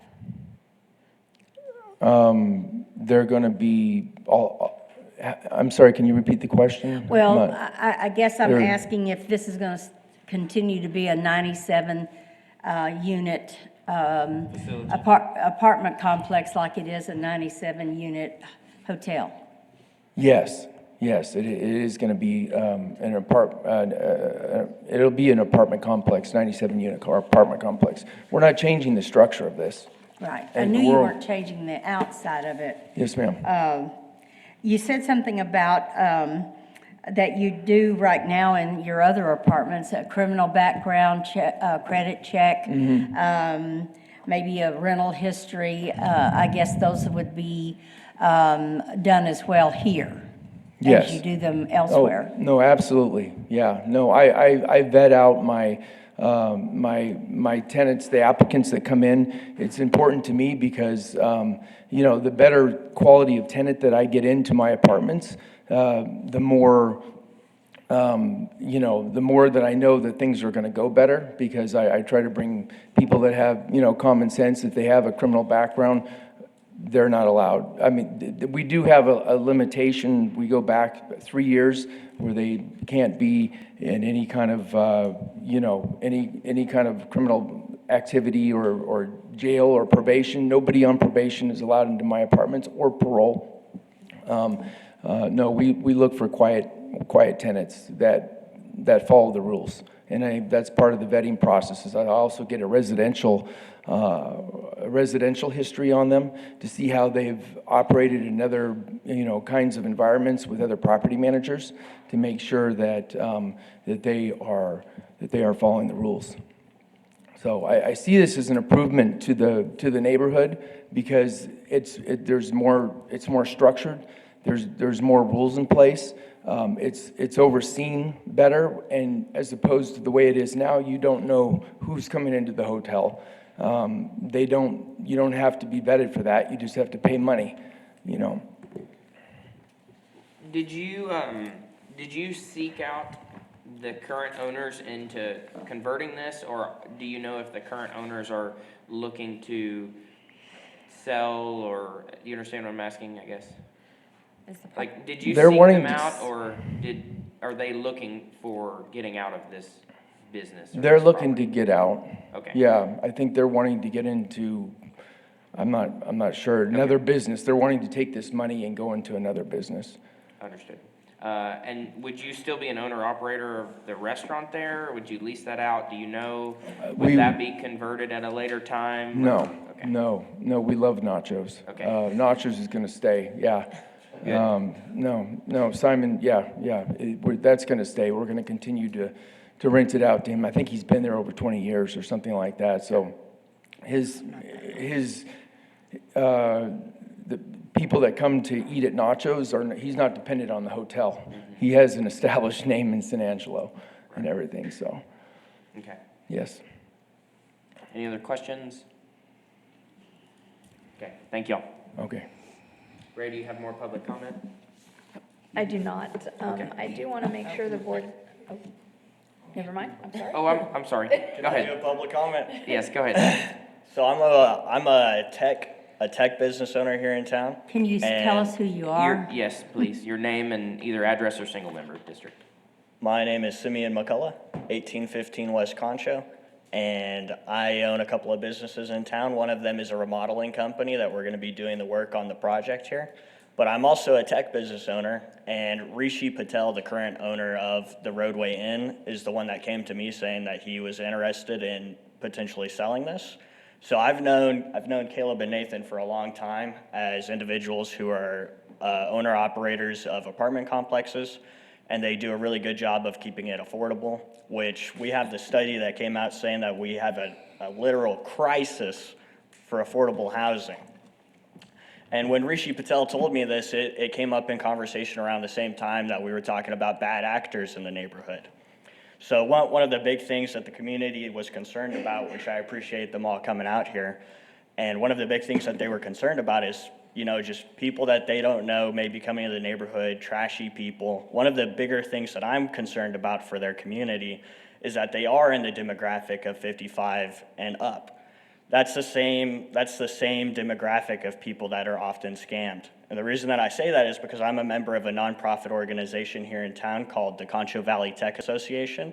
They're going to be I'm sorry, can you repeat the question? Well, I guess I'm asking if this is going to continue to be a 97 unit apartment complex like it is a 97 unit hotel. Yes, it is going to be it'll be an apartment complex, 97 unit apartment complex. We're not changing the structure of this. Right. I knew you weren't changing the outside of it. Yes, ma'am. You said something about that you do right now in your other apartments, a criminal background check, credit check, maybe a rental history. I guess those would be done as well here. Yes. As you do them elsewhere. Oh, no, absolutely. Yeah. No, I vet out my my tenants, the applicants that come in. It's important to me because, the better quality of tenant that I get into my apartments, the more the more that I know that things are going to go better, because I try to bring people that have, common sense. If they have a criminal background, they're not allowed. I mean, we do have a limitation. We go back 3 years where they can't be in any kind of, any kind of criminal activity or jail or probation. Nobody on probation is allowed into my apartments, or parole. No, we look for quiet tenants that follow the rules. And that's part of the vetting process. Is I also get a residential history on them to see how they've operated in other, kinds of environments with other property managers, to make sure that that they are following the rules. So I see this as an improvement to the neighborhood, because it's more structured. There's more rules in place. It's overseen better, and as opposed to the way it is now, you don't know who's coming into the hotel. You don't have to be vetted for that. You just have to pay money, Did you seek out the current owners into converting this, or do you know if the current owners are looking to sell, or do you understand what I'm asking, I guess? Like, did you They're seek wanting them to out, or are they looking for getting out of this business? or They're this looking property? to get out. Okay. Yeah, I think they're wanting to get into, I'm not sure, another business. They're wanting to take this money and go into another business. Understood. And would you still be an owner-operator of the restaurant there, or would you lease that out? Do you know, would that be converted at a later time? No, Okay. no, we love nachos. Okay. Nachos is gonna stay, yeah. Good. No, Simon, that's gonna stay. We're gonna continue to rent it out to him. I think he's been there over 20 years or something like that, so the people that come to eat at Nachos he's not dependent on the hotel. He has an established name in San Angelo and everything, so, Okay. yes. Any other questions? Okay, thank y'all. Okay. Ray, do you have more public comment? I do not. Okay. I do want to make sure the board, oh, never mind, I'm sorry. Oh, I'm sorry. Can Go I do ahead. a public comment? Yes, go ahead. So I'm a tech business owner here in town. Can you tell us who you are? Yes, please. Your name and either address or single member district. My name is Simeon McCullough, 1815 West Concho, and I own a couple of businesses in town. One of them is a remodeling company that we're going to be doing the work on the project here. But I'm also a tech business owner, and Rishi Patel, the current owner of the Roadway Inn, is the one that came to me saying that he was interested in potentially selling this. So I've known Caleb and Nathan for a long time as individuals who are owner-operators of apartment complexes, and they do a really good job of keeping it affordable, which we have the study that came out saying that we have a literal crisis for affordable housing. And when Rishi Patel told me this, it came up in conversation around the same time that we were talking about bad actors in the neighborhood. So one of the big things that the community was concerned about, which I appreciate them all coming out here, and one of the big things that they were concerned about is, just people that they don't know maybe coming into the neighborhood, trashy people. One of the bigger things that I'm concerned about for their community is that they are in the demographic of 55 and up. That's the same demographic of people that are often scammed. And the reason that I say that is because I'm a member of a nonprofit organization here in town called the Concho Valley Tech Association.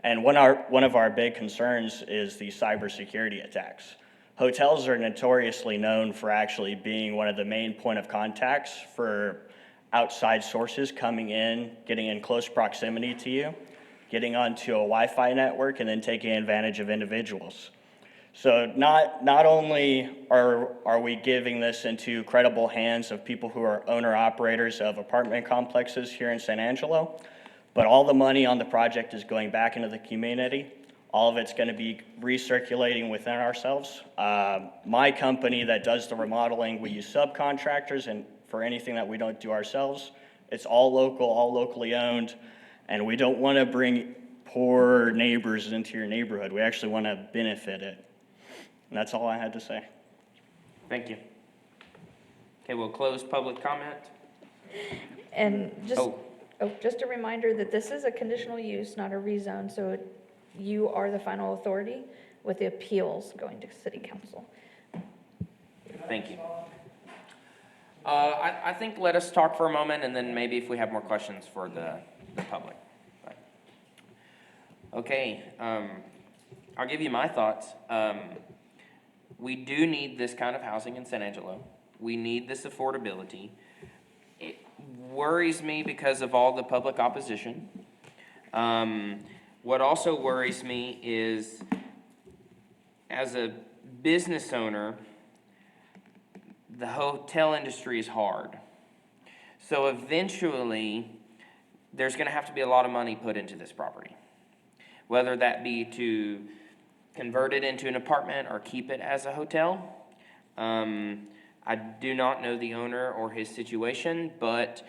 And one of our big concerns is the cybersecurity attacks. Hotels are notoriously known for actually being one of the main point of contacts for outside sources coming in, getting in close proximity to you, getting onto a Wi-Fi network, and then taking advantage of individuals. So not only are we giving this into credible hands of people who are owner-operators of apartment complexes here in San Angelo, but all the money on the project is going back into the community. All of it's going to be recirculating within ourselves. My company that does the remodeling, we use subcontractors, and for anything that we don't do ourselves, it's all local, all locally owned, and we don't want to poor neighbors into your neighborhood. We actually want to benefit it. And that's all I had to say. Thank you. Okay, we'll close public comment. And just, Oh. just a reminder that this is a conditional use, not a rezone, so you are the final authority with the appeals going to city council. Thank you. I think let us talk for a moment, and then maybe if we have more questions for the public. Right. Okay, I'll give you my thoughts. We do need this kind of housing in San Angelo. We need this affordability. It worries me because of all the public opposition. What also worries me is, as a business owner, the hotel industry is hard. So eventually, there's gonna have to be a lot of money put into this property. Whether that be to convert it into an apartment or keep it as a hotel. I do not know the owner or his situation, but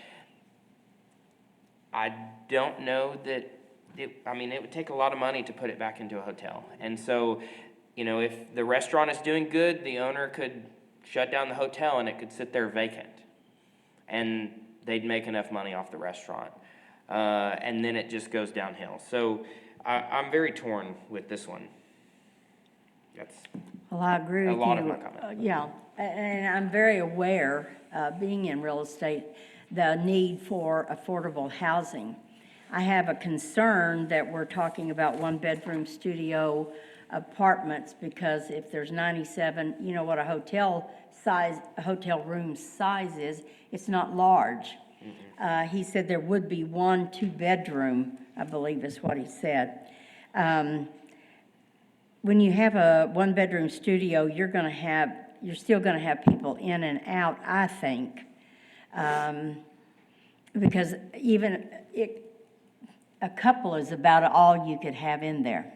I don't know that it would take a lot of money to put it back into a hotel. And so, if the restaurant is doing good, the owner could shut down the hotel and it could sit there vacant. And they'd make enough money off the restaurant. And then it just goes downhill. So I'm very torn with this one. That's Well, I agree with you. a lot of my comment. Yeah, and I'm very aware, being in real estate, the need for affordable housing. I have a concern that we're talking about one-bedroom studio apartments, because if there's 97, you know what a hotel room size is, it's not large. He said there would be 1 2-bedroom, I believe is what he said. When you have a one-bedroom studio, you're still gonna have people in and out, I think. Because even a couple is about all you could have in there,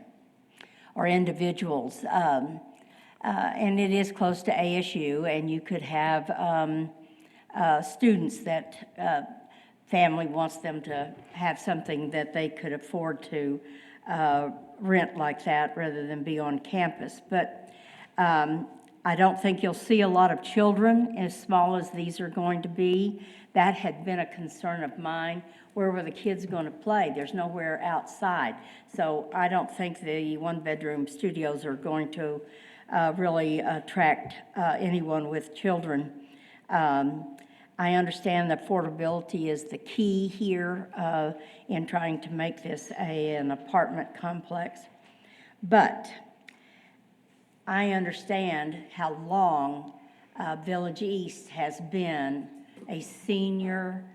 or individuals. And it is close to ASU, and you could have students that family wants them to have something that they could afford to rent like that rather than be on campus. But I don't think you'll see a lot of children as small as these are going to be. That had been a concern of mine. Where were the kids going to play? There's nowhere outside. So I don't think the one-bedroom studios are going to really attract anyone with children. I understand that affordability is the key here in trying to make this an apartment complex. But I understand how long Village East has been a senior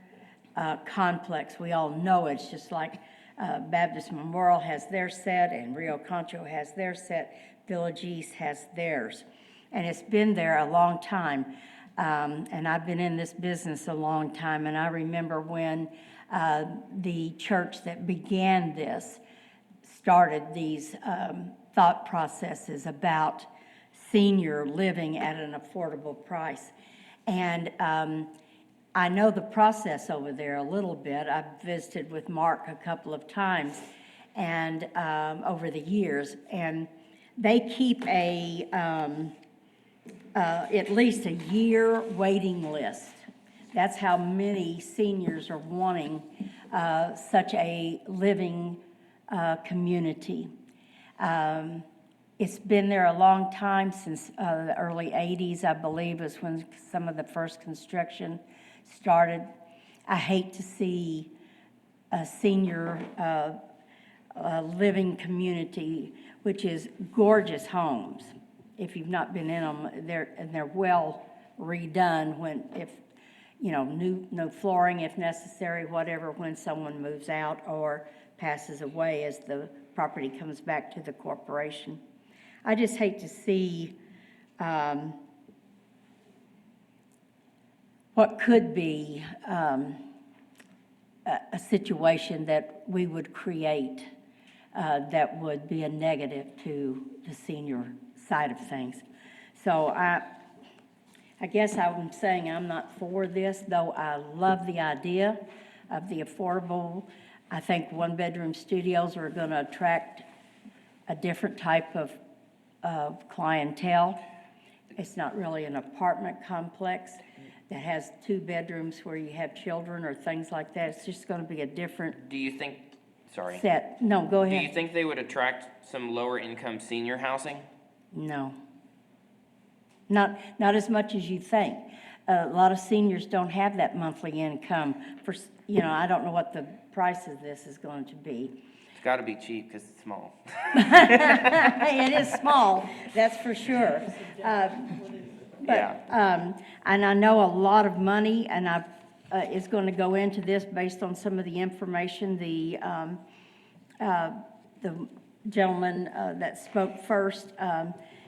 complex. We all know it's just like Baptist Memorial has their set and Rio Concho has their set. Village East has theirs. And it's been there a long time. And I've been in this business a long time. And I remember when the church that began this started these thought processes about senior living at an affordable price. And I know the process over there a little bit. I've visited with Mark a couple of times and over the years, and they keep at least a year waiting list. That's how many seniors are wanting such a living community. It's been there a long time, since the early 80s, I believe, is when some of the first construction started. I hate to see a senior living community, which is gorgeous homes. If you've not been in them, they're well redone if new flooring if necessary, whatever, when someone moves out or passes away as the property comes back to the corporation. I just hate to see what could be a situation that we would create that would be a negative to the senior side of things. So I guess I'm saying I'm not for this, though I love the idea of the affordable I think one-bedroom studios are going to attract a different type of clientele. It's not really an apartment complex that has 2 bedrooms where you have children or things like that. It's just going to be a different Do you think, sorry. set. No, go Do ahead. you think they would attract some lower income senior housing? No. Not as much as you think. A lot of seniors don't have that monthly income for, I don't know what the price of this is going to be. It's gotta be cheap because it's small. It is small, that's for sure. Yeah. And I know a lot of money, and is going to go into this based on some of the information the gentleman that spoke first,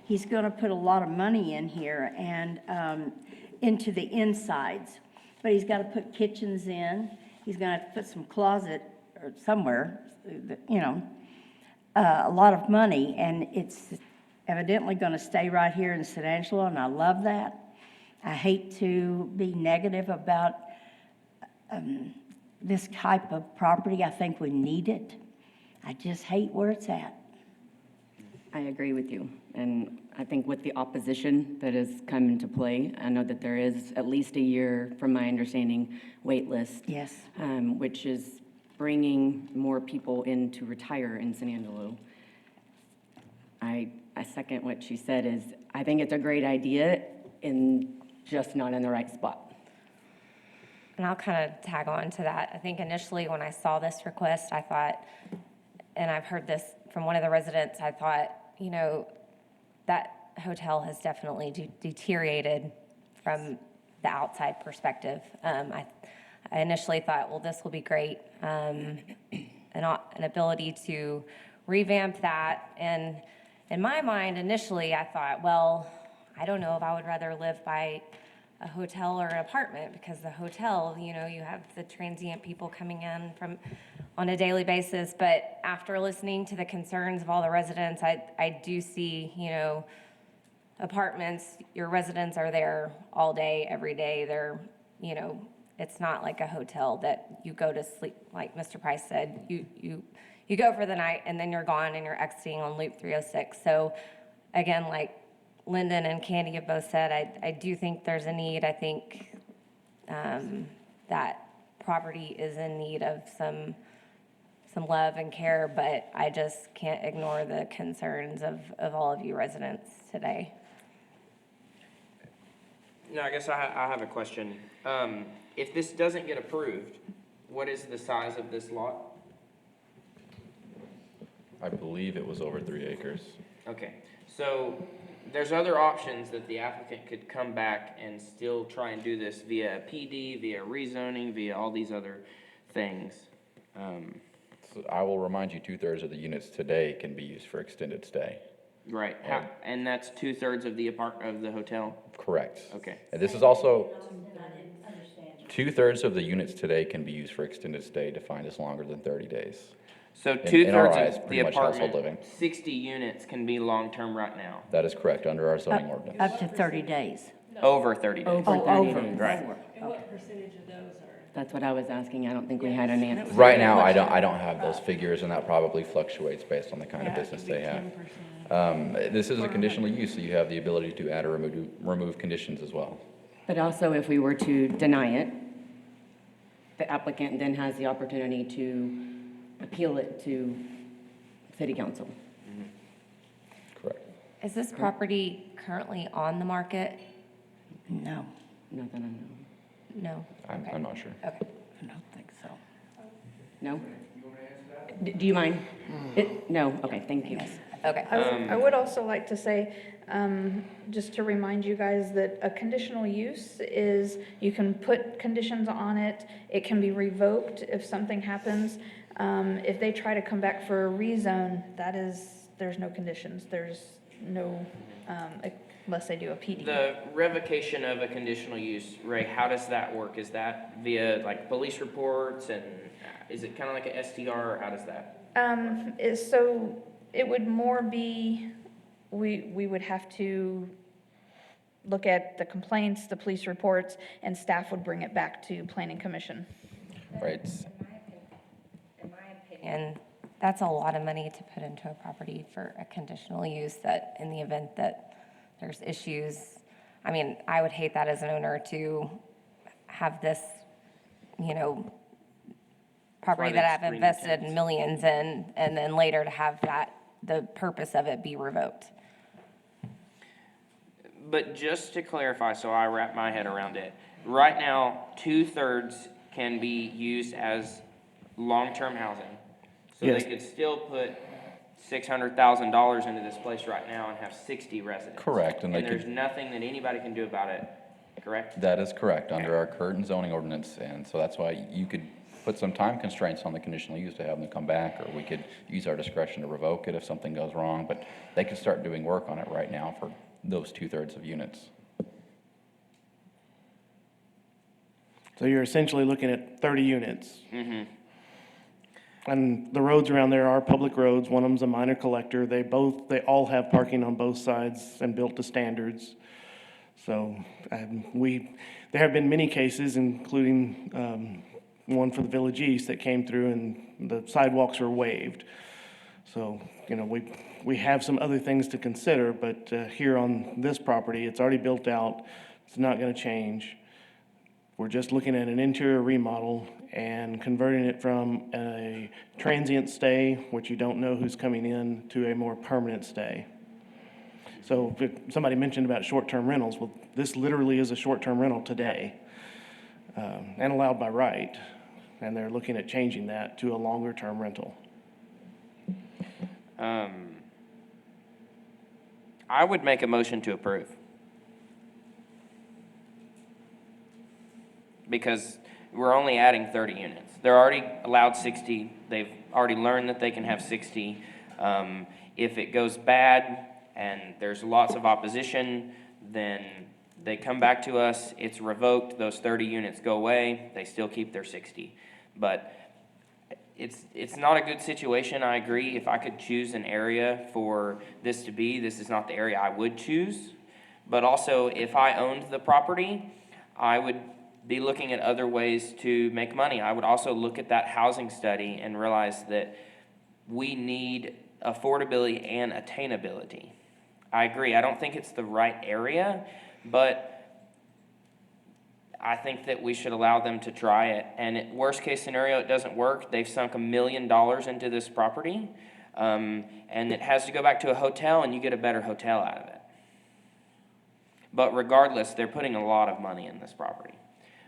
he's going to put a lot of money in here and into the insides. But he's got to put kitchens in. He's going to have to put some closet or somewhere, a lot of money. And it's evidently going to stay right here in San Angelo, and I love that. I hate to be negative about this type of property. I think we need it. I just hate where it's at. I agree with you. And I think with the opposition that has come into play, I know that there is at least a year, from my understanding, wait list. Yes. Which is bringing more people in to retire in San Angelo. I second what she said is, I think it's a great idea just not in the right spot. And I'll kind of tag on to that. I think initially when I saw this request, I thought, and I've heard this from one of the residents, I thought, that hotel has definitely deteriorated from the outside perspective. I initially thought, well, this will be great, an ability to revamp that. And in my mind, initially, I thought, well, I don't know if I would rather live by a hotel or an apartment, because the hotel, you have the transient people coming in on a daily basis. But after listening to the concerns of all the residents, I do see, apartments, your residents are there all day, every day. They're, it's not like a hotel that you go to sleep, like Mr. Price said, you go for the night and then you're gone and you're exiting on Loop 306. So again, like Lyndon and Candy have both said, I do think there's a need. I think that property is in need of some love and care, but I just can't ignore the concerns of all of you residents today. No, I guess I have a question. If this doesn't get approved, what is the size of this lot? I believe it was over 3 acres. Okay, so there's other options that the applicant could come back and still try and do this via PD, via rezoning, via all these other things. So I will remind you, 2/3 of the units today can be used for extended stay. Right, and that's 2/3 of the hotel? Correct. Okay. And this is also, 2/3 of the units today can be used for extended stay, defined as longer than 30 days. So In our 2/3 eyes, of the pretty much household apartment, living. 60 units can be long-term right now? That is correct, under our zoning ordinance. Up to 30 days. Over 30 days? Over 30 days. Right. And what percentage of those are? That's what I was asking. I don't think we had an answer. Right now, I don't have those figures, and that probably fluctuates based on the kind of business they have. This is a conditional use, so you have the ability to add or remove conditions as well. But also, if we were to deny it, the applicant then has the opportunity to appeal it to city council. Correct. Is this property currently on the market? No. Not that I know. No. I'm not sure. Okay. I don't think so. No? Do you mind? No? Okay, thank you. Okay. I would also like to say, just to remind you guys that a conditional use is, you can put conditions on it, it can be revoked if something happens. If they try to come back for a rezone, there's no conditions, there's no, unless they do a PD. The revocation of a conditional use, Ray, how does that work? Is that via like police reports, and is it kind of like a STR, or how does that? So it would more be, we would have to look at the complaints, the police reports, and staff would bring it back to planning commission. Right. In my And that's a lot of money to put into a property for a conditional use that in the event that there's issues, I mean, I would hate that as an owner to have this, you know, property that I've invested millions in, and then later to have that, the purpose of it be revoked. But just to clarify, so I wrap my head around it, right now, 2/3 can be used as long-term housing. So Yes. they could still put $600,000 into this place right now and have 60 residents. Correct, And there's nothing that anybody can do about it, correct? That is correct, under our current zoning ordinance, and so that's why you could put some time constraints on the conditional use to have them come back, or we could use our discretion to revoke it if something goes wrong, but they could start doing work on it right now for those 2/3 of units. So you're essentially looking at 30 units. Mm-hmm. And the roads around there are public roads. One of them's a minor collector. They all have parking on both sides and built to standards. So there have been many cases, including one for the Village East that came through and the sidewalks were waived. So, you know, we have some other things to consider, but here on this property, it's already built out. It's not going to change. We're just looking at an interior remodel and converting it from a transient stay, which you don't know who's coming in, to a more permanent stay. So somebody mentioned about short-term rentals. Well, this literally is a short-term rental today, and allowed by right. And they're looking at changing that to a longer-term rental. I would make a motion to approve. Because we're only adding 30 units. They're already allowed 60. They've already learned that they can have 60. If it goes bad and there's lots of opposition, then they come back to us, it's revoked, those 30 units go away, they still keep their 60. But it's not a good situation, I agree. If I could choose an area for this to be, this is not the area I would choose. But also, if I owned the property, I would be looking at other ways to make money. I would also look at that housing study and realize that we need affordability and attainability. I agree, I don't think it's the right area, but I think that we should allow them to try it. And worst case scenario, it doesn't work. They've sunk $1 million into this property, and it has to go back to a hotel, and you get a better hotel out of it. But regardless, they're putting a lot of money in this property,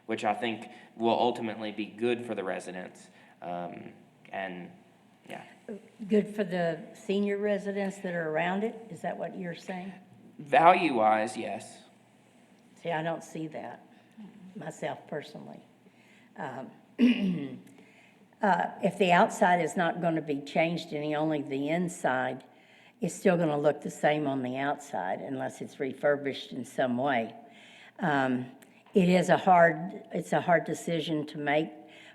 which I think will ultimately be good for the residents. And yeah. Good for the senior residents that are around it? Is that what you're saying? Value-wise, yes. See, I don't see that myself personally. If the outside is not going to be changed any, only the inside, it's still going to look the same on the outside unless it's refurbished in some way. It's a hard decision to make,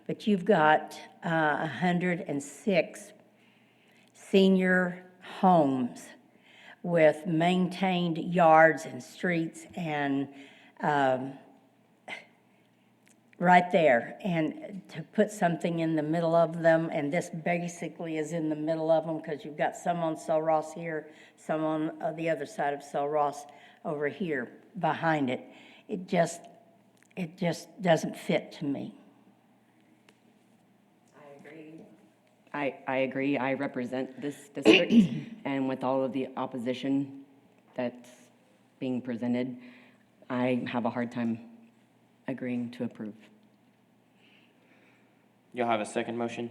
but you've got 106 senior homes with maintained yards and streets and right there. And to put something in the middle of them, and this basically is in the middle of them because you've got some on Sul Ross here, some on the other side of Sul Ross over here behind it. It just doesn't fit to me. I agree. I represent this district, and with all of the opposition that's being presented, I have a hard time agreeing to approve. You'll have a second motion?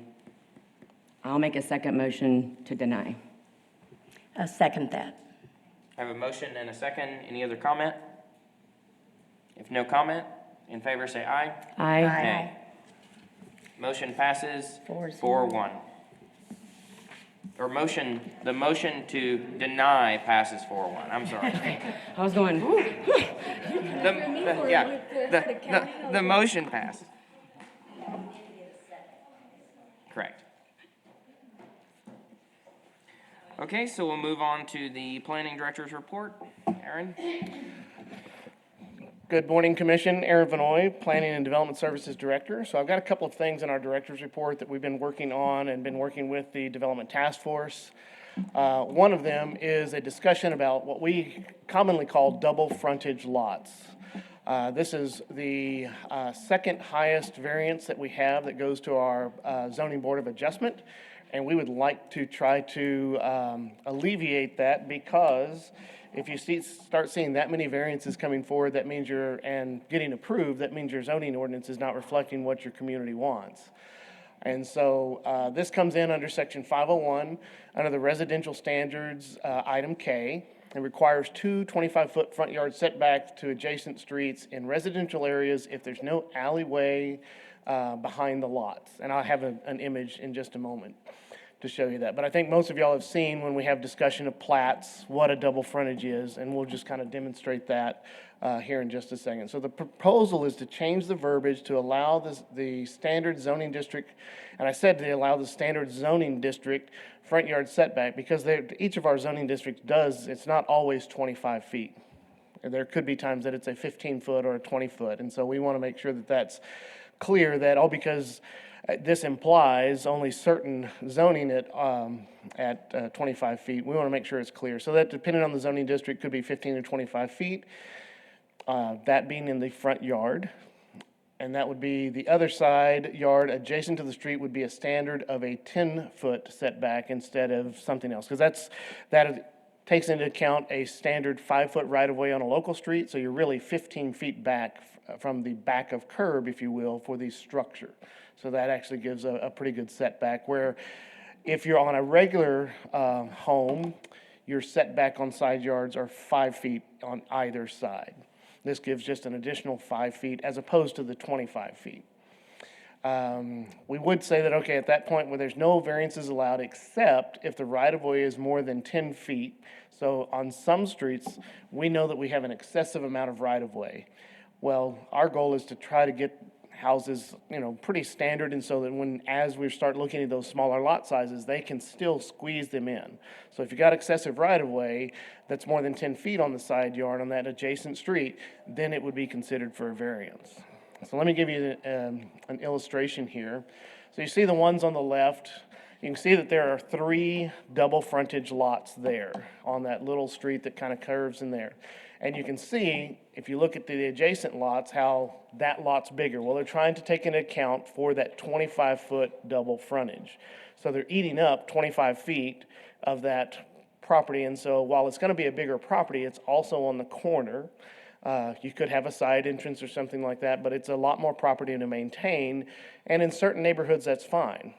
I'll make a second motion to deny. I second that. I have a motion and a second. Any other comment? If no comment, in favor say aye. Aye. Nay. Motion passes 4-1. Or the motion to deny passes 4-1. I'm sorry. I was going, the motion passed. Correct. Okay, so we'll move on to the planning director's report. Aaron? Good morning, Commission. Aaron Vanoy, Planning and Development Services Director. So I've got a couple of things in our director's report that we've been working on and been working with the Development Task Force. One of them is a discussion about what we commonly call double frontage lots. This is the second highest variance that we have that goes to our Zoning Board of Adjustment. And we would like to try to alleviate that, because if you start seeing that many variances coming forward, that means and getting approved, that means your zoning ordinance is not reflecting what your community wants. And so this comes in under section 501, under the residential standards, item K. It requires 2 25-foot front yard setbacks to adjacent streets in residential areas if there's no alleyway behind the lots. And I'll have an image in just a moment to show you that. But I think most of y'all have seen, when we have discussion of plats, what a double frontage is, and we'll just kind of demonstrate that here in just a second. So the proposal is to change the verbiage to allow the standard zoning district, and I said to allow the standard zoning district front yard setback, because each of our zoning districts it's not always 25 feet. There could be times that it's a 15-foot or a 20-foot, and so we want to make sure that that's clear, that because this implies only certain zoning at 25 feet. We want to make sure it's clear. So that, depending on the zoning district, could be 15 to 25 feet, that being in the front yard. And that would be the other side yard adjacent to the street would be a standard of a 10-foot setback instead of something else. Because that takes into account a standard 5-foot right-of-way on a local street. So you're really 15 feet back from the back of curb, if you will, for the structure. So that actually gives a pretty good setback, where if you're on a regular home, your setback on side yards are 5 feet on either side. This gives just an additional 5 feet as opposed to the 25 feet. We would say that, okay, at that point where there's no variances allowed except if the right-of-way is more than 10 feet. So on some streets, we know that we have an excessive amount of right-of-way. Well, our goal is to try to get houses, pretty standard, and so that as we start looking at those smaller lot sizes, they can still squeeze them in. So if you got excessive right-of-way that's more than 10 feet on the side yard on that adjacent street, then it would be considered for a variance. So let me give you an illustration here. So you see the ones on the left. You can see that there are 3 double frontage lots there on that little street that kind of curves in there. And you can see, if you look at the adjacent lots, how that lot's bigger. Well, they're trying to take into account for that 25-foot double frontage. So they're eating up 25 feet of that property. And so while it's going to be a bigger property, it's also on the corner. You could have a side entrance or something like that, but it's a lot more property to maintain. And in certain neighborhoods, that's fine.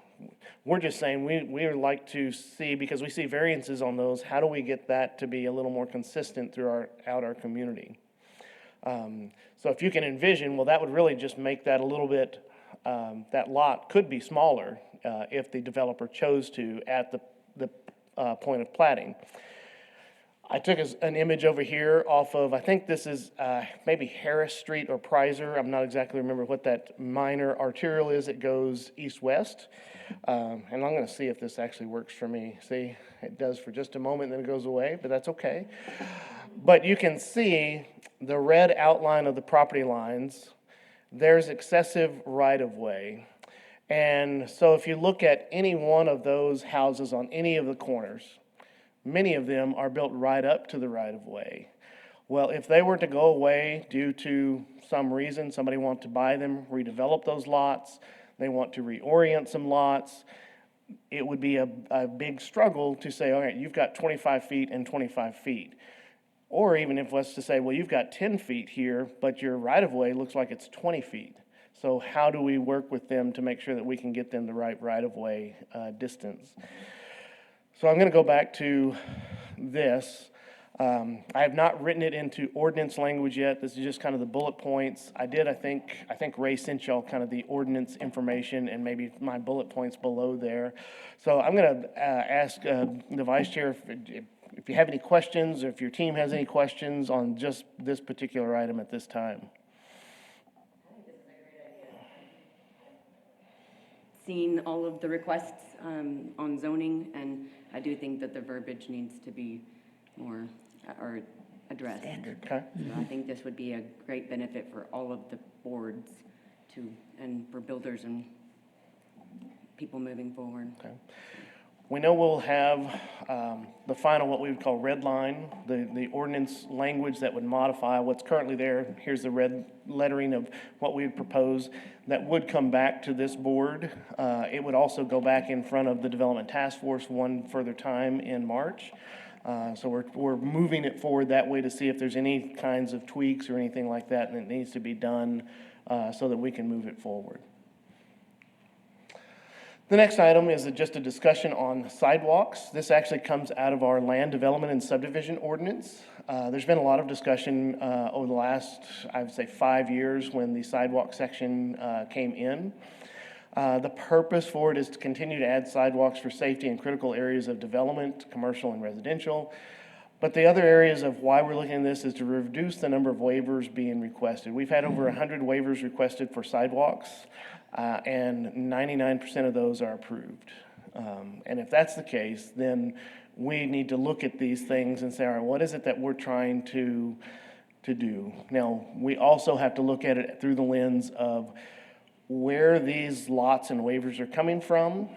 We're just saying we would like to see, because we see variances on those, how do we get that to be a little more consistent throughout our community? So if you can envision, well, that would really just make that a little bit, that lot could be smaller if the developer chose to at the point of platting. I took an image over here off of, I think this is maybe Harris Street or Prizer. I'm not exactly remember what that minor arterial is that goes east-west. And I'm going to see if this actually works for me. See, it does for just a moment, then it goes away, but that's okay. But you can see the red outline of the property lines. There's excessive right-of-way. And so if you look at any one of those houses on any of the corners, many of them are built right up to the right-of-way. Well, if they were to go away due to some reason, somebody wants to buy them, redevelop those lots, they want to reorient some lots, it would be a big struggle to say, all right, you've got 25 feet and 25 feet. Or even if let's just say, well, you've got 10 feet here, but your right-of-way looks like it's 20 feet. So how do we work with them to make sure that we can get them the right-of-way distance? So I'm going to go back to this. I have not written it into ordinance language yet. This is just kind of the bullet points. I think Ray sent y'all kind of the ordinance information and maybe my bullet points below there. So I'm going to ask the vice chair if you have any questions, or if your team has any questions on just this particular item at this time. Seen all of the requests on zoning, and I do think that the verbiage needs to be more, or addressed. Okay. So I think this would be a great benefit for all of the boards and for builders and people moving forward. Okay. We know we'll have the final, what we would call red line, the ordinance language that would modify what's currently there. Here's the red lettering of what we would propose that would come back to this board. It would also go back in front of the Development Task Force one further time in March. So we're moving it forward that way to see if there's any kinds of tweaks or anything like that that needs to be done so that we can move it forward. The next item is just a discussion on sidewalks. This actually comes out of our land development and subdivision ordinance. There's been a lot of discussion over the last, I would say, 5 years when the sidewalk section came in. The purpose for it is to continue to add sidewalks for safety in critical areas of development, commercial and residential. But the other areas of why we're looking at this is to reduce the number of waivers being requested. We've had over 100 waivers requested for sidewalks, and 99% of those are approved. And if that's the case, then we need to look at these things and say, all right, what is it that we're trying to do? Now, we also have to look at it through the lens of where these lots and waivers are coming from.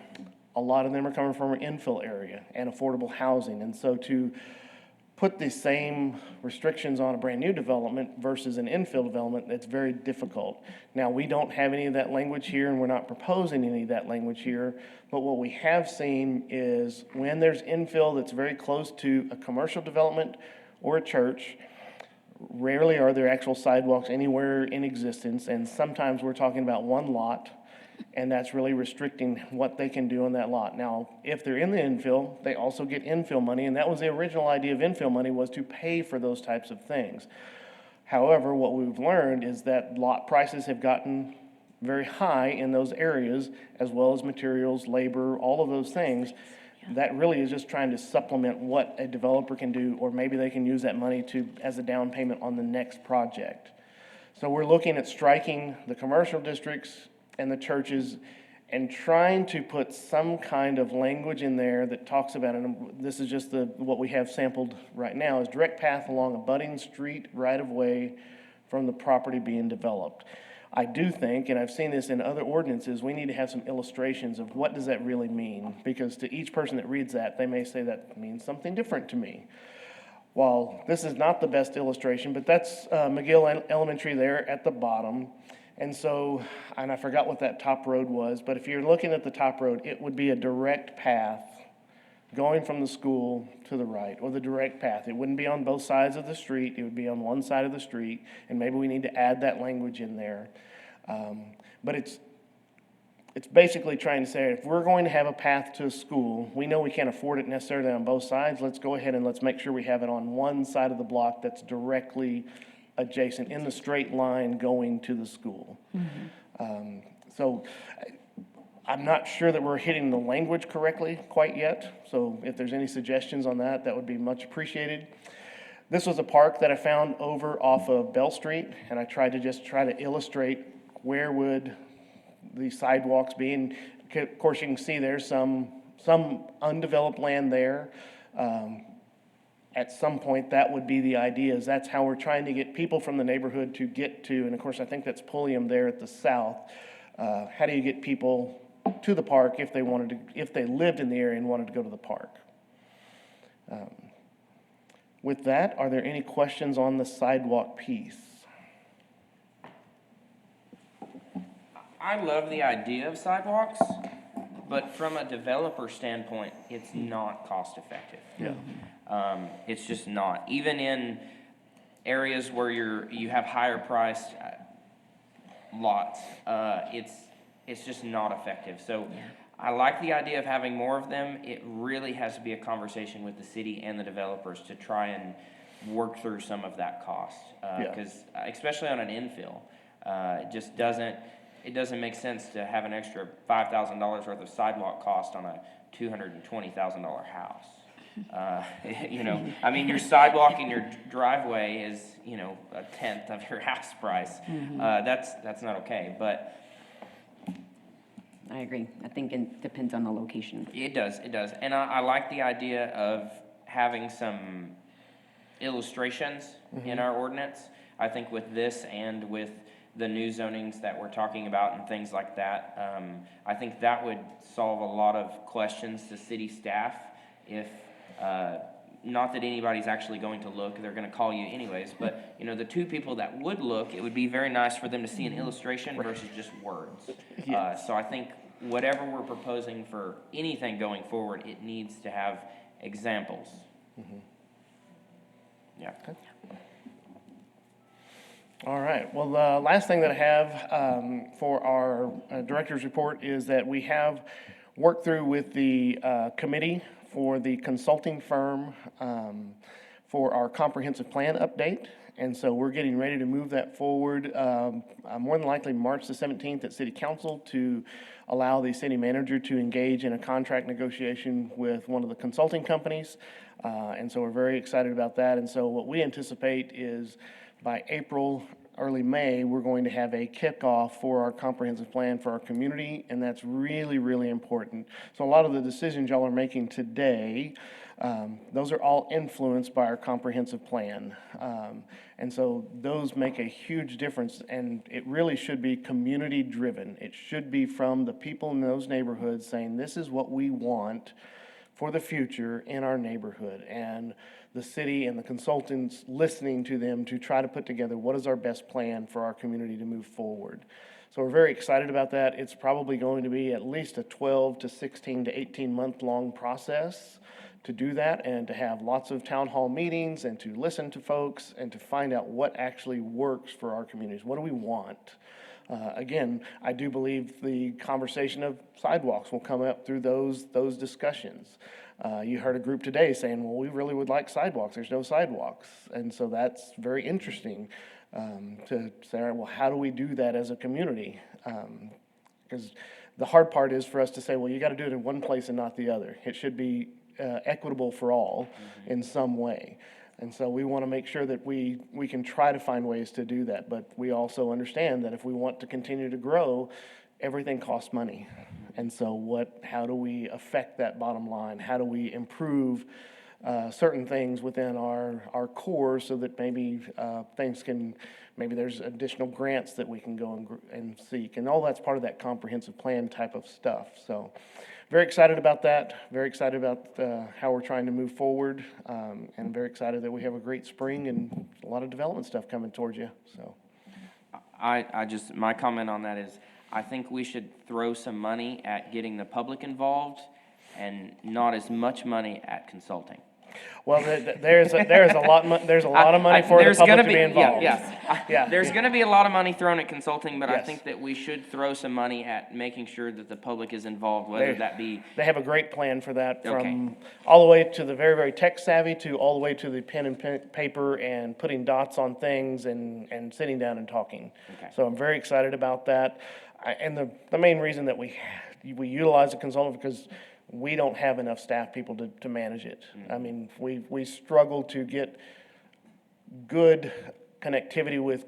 A lot of them are coming from our infill area and affordable housing. And so to put the same restrictions on a brand new development versus an infill development, it's very difficult. Now, we don't have any of that language here, and we're not proposing any of that language here, but what we have seen is when there's infill that's very close to a commercial development or a church, rarely are there actual sidewalks anywhere in existence, and sometimes we're talking about one lot, and that's really restricting what they can do on that lot. Now, if they're in the infill, they also get infill money, and that was the original idea of infill money, was to pay for those types of things. However, what we've learned is that lot prices have gotten very high in those areas, as well as materials, labor, all of those things. That really is just trying to supplement what a developer can do, or maybe they can use that money as a down payment on the next project. So we're looking at striking the commercial districts and the churches and trying to put some kind of language in there that talks about, and this is just what we have sampled right now, is direct path along a budding street right of way from the property being developed. I do think, and I've seen this in other ordinances, we need to have some illustrations of what does that really mean, because to each person that reads that, they may say that means something different to me. While this is not the best illustration, but that's McGill Elementary there at the bottom. And so, and I forgot what that top road was, but if you're looking at the top road, it would be a direct path going from the school to the right, or the direct path. It wouldn't be on both sides of the street, it would be on one side of the street, and maybe we need to add that language in there. But it's basically trying to say, if we're going to have a path to a school, we know we can't afford it necessarily on both sides, let's go ahead and let's make sure we have it on one side of the block that's directly adjacent, in the straight line going to the school. So I'm not sure that we're hitting the language correctly quite yet, so if there's any suggestions on that, that would be much appreciated. This was a park that I found over off of Bell Street, and I tried to illustrate where would the sidewalks be, and of course you can see there's some undeveloped land there. At some point, that would be the idea, is that's how we're trying to get people from the neighborhood to get to, and of course I think that's Pulliam there at the south. How do you get people to the park if they lived in the area and wanted to go to the park? With that, are there any questions on the sidewalk piece? I love the idea of sidewalks, but from a developer standpoint, it's not cost effective. Yeah. It's just not. Even in areas where you have higher priced lots, it's just not effective. So I like the idea of having more of them. It really has to be a conversation with the city and the developers to try and work through some of that cost. Because especially on an infill, it doesn't make sense to have an extra $5,000 worth of sidewalk cost on a $220,000 house. I mean, your sidewalk in your driveway is, a tenth of your house price. That's not okay, but. I agree. I think it depends on the location. It does. And I like the idea of having some illustrations in our ordinance. I think with this and with the new zonings that we're talking about and things like that, I think that would solve a lot of questions to city staff if, not that anybody's actually going to look, they're gonna call you anyways, but, you know, the two people that would look, it would be very nice for them to see an illustration versus just words. So I think whatever we're proposing for anything going forward, it needs to have examples. Yeah. All right, well, the last thing that I have for our director's report is that we have worked through with the committee for the consulting firm for our comprehensive plan update. And so we're getting ready to move that forward, more than likely March the 17th at City Council, to allow the city manager to engage in a contract negotiation with one of the consulting companies. And so we're very excited about that. And so what we anticipate is by April, early May, we're going to have a kickoff for our comprehensive plan for our community, and that's really, really important. So a lot of the decisions y'all are making today, those are all influenced by our comprehensive plan. And so those make a huge difference, and it really should be community-driven. It should be from the people in those neighborhoods saying, this is what we want for the future in our neighborhood, and the city and the consultants listening to them to try to put together what is our best plan for our community to move forward. So we're very excited about that. It's probably going to be at least a 12 to 16 to 18 month long process to do that, and to have lots of town hall meetings and to listen to folks and to find out what actually works for our communities. What do we want? Again, I do believe the conversation of sidewalks will come up through those discussions. You heard a group today saying, well, we really would like sidewalks. There's no sidewalks. And so that's very interesting to say, all right, well, how do we do that as a community? Because the hard part is for us to say, well, you got to do it in one place and not the other. It should be equitable for all in some way. And so we want to make sure that we can try to find ways to do that. But we also understand that if we want to continue to grow, everything costs money. And so how do we affect that bottom line? How do we improve certain things within our core so that maybe maybe there's additional grants that we can go and seek. And all that's part of that comprehensive plan type of stuff. So very excited about that. Very excited about how we're trying to move forward. And very excited that we have a great spring and a lot of development stuff coming towards you. So My comment on that is, I think we should throw some money at getting the public involved and not as much money at consulting. Well, there's a lot of money for the public to be involved. There's going to be a lot of money thrown at consulting, but I Yes. think that we should throw some money at making sure that the public is involved, whether that be. They have a great plan for that, from Okay. all the way to the very, very tech savvy to all the way to the pen and paper and putting dots on things and sitting down and talking. Okay. So I'm very excited about that. And the main reason that we utilize a consultant, because we don't have enough staff people to manage it. I mean, we struggle to get good connectivity with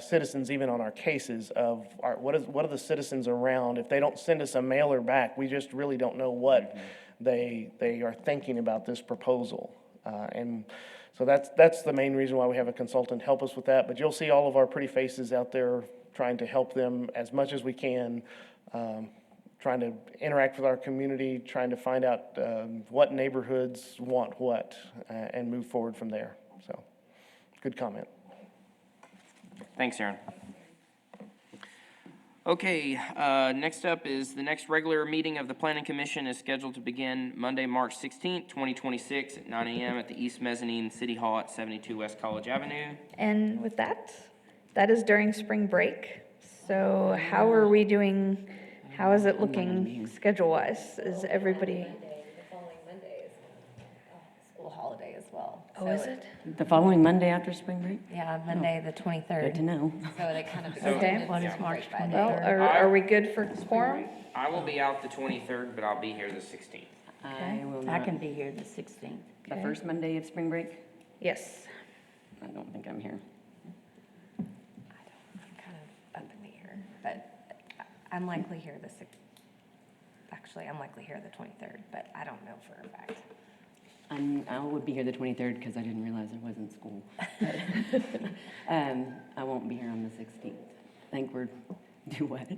citizens, even on our cases of what are the citizens around. If they don't send us a mailer back, we just really don't know what they are thinking about this proposal. And so that's the main reason why we have a consultant help us with that. But you'll see all of our pretty faces out there trying to help them as much as we can, trying to interact with our community, trying to find out what neighborhoods want what, and move forward from there. So, good comment. Thanks, Aaron. Okay, next up is the next regular meeting of the Planning Commission is scheduled to begin Monday, March 16th, 2026 at 9 a.m. at the East Mezzanine City Hall at 72 West College Avenue. And with that is during spring break. So how are we doing? How is it looking schedule-wise? Is everybody? The following Monday is a school holiday as well. Oh, is it? The following Monday after spring break? Yeah, Monday, the 23rd. Good to know. So they kind of. Okay. What is March 23rd? Well, are we good for quorum? I will be out the 23rd, but I'll be here the 16th. I will I not. can be here the 16th. The first Monday of spring break? Yes. I don't think I'm here. I'm kind of up in the air, but I'm likely here I'm likely here the 23rd, but I don't know for a fact. I would be here the 23rd because I didn't realize I wasn't school. I won't be here on the 16th. I think we're, do what? Oh,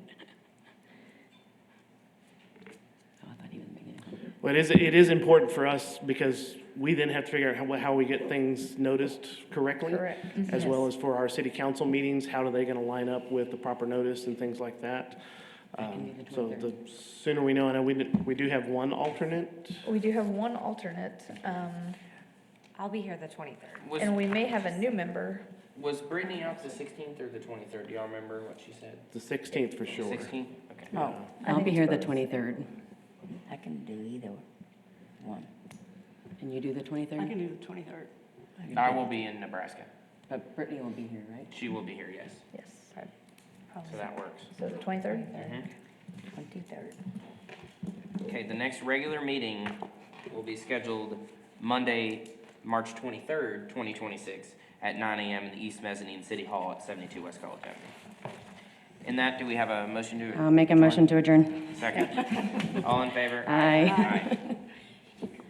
I thought he was beginning. Well, it is important for us because we then have to figure out how we get things noticed correctly. Correct. As well as for our city council meetings, how are they gonna line up with the proper notice and things like that. So the sooner we know, I know we do have one alternate. We do have one alternate, I'll be here the 23rd. and we may have a new member. Was Brittany out the 16th or the 23rd? Do y'all remember what she said? The 16th for sure. 16th? Okay. Oh, I'll be here the 23rd. I can do either one. And you do the 23rd? I can do the 23rd. I will be in Nebraska. But Brittany will be here, right? She will be here, yes. Yes. So that works. So the 23rd? 23rd. Okay, the next regular meeting will be scheduled Monday, March 23rd, 2026, at 9 a.m. in the East Mezzanine City Hall at 72 West College Avenue. In that, do we have a motion to? I'll make a motion to adjourn. Second. All in favor? Aye. Aye.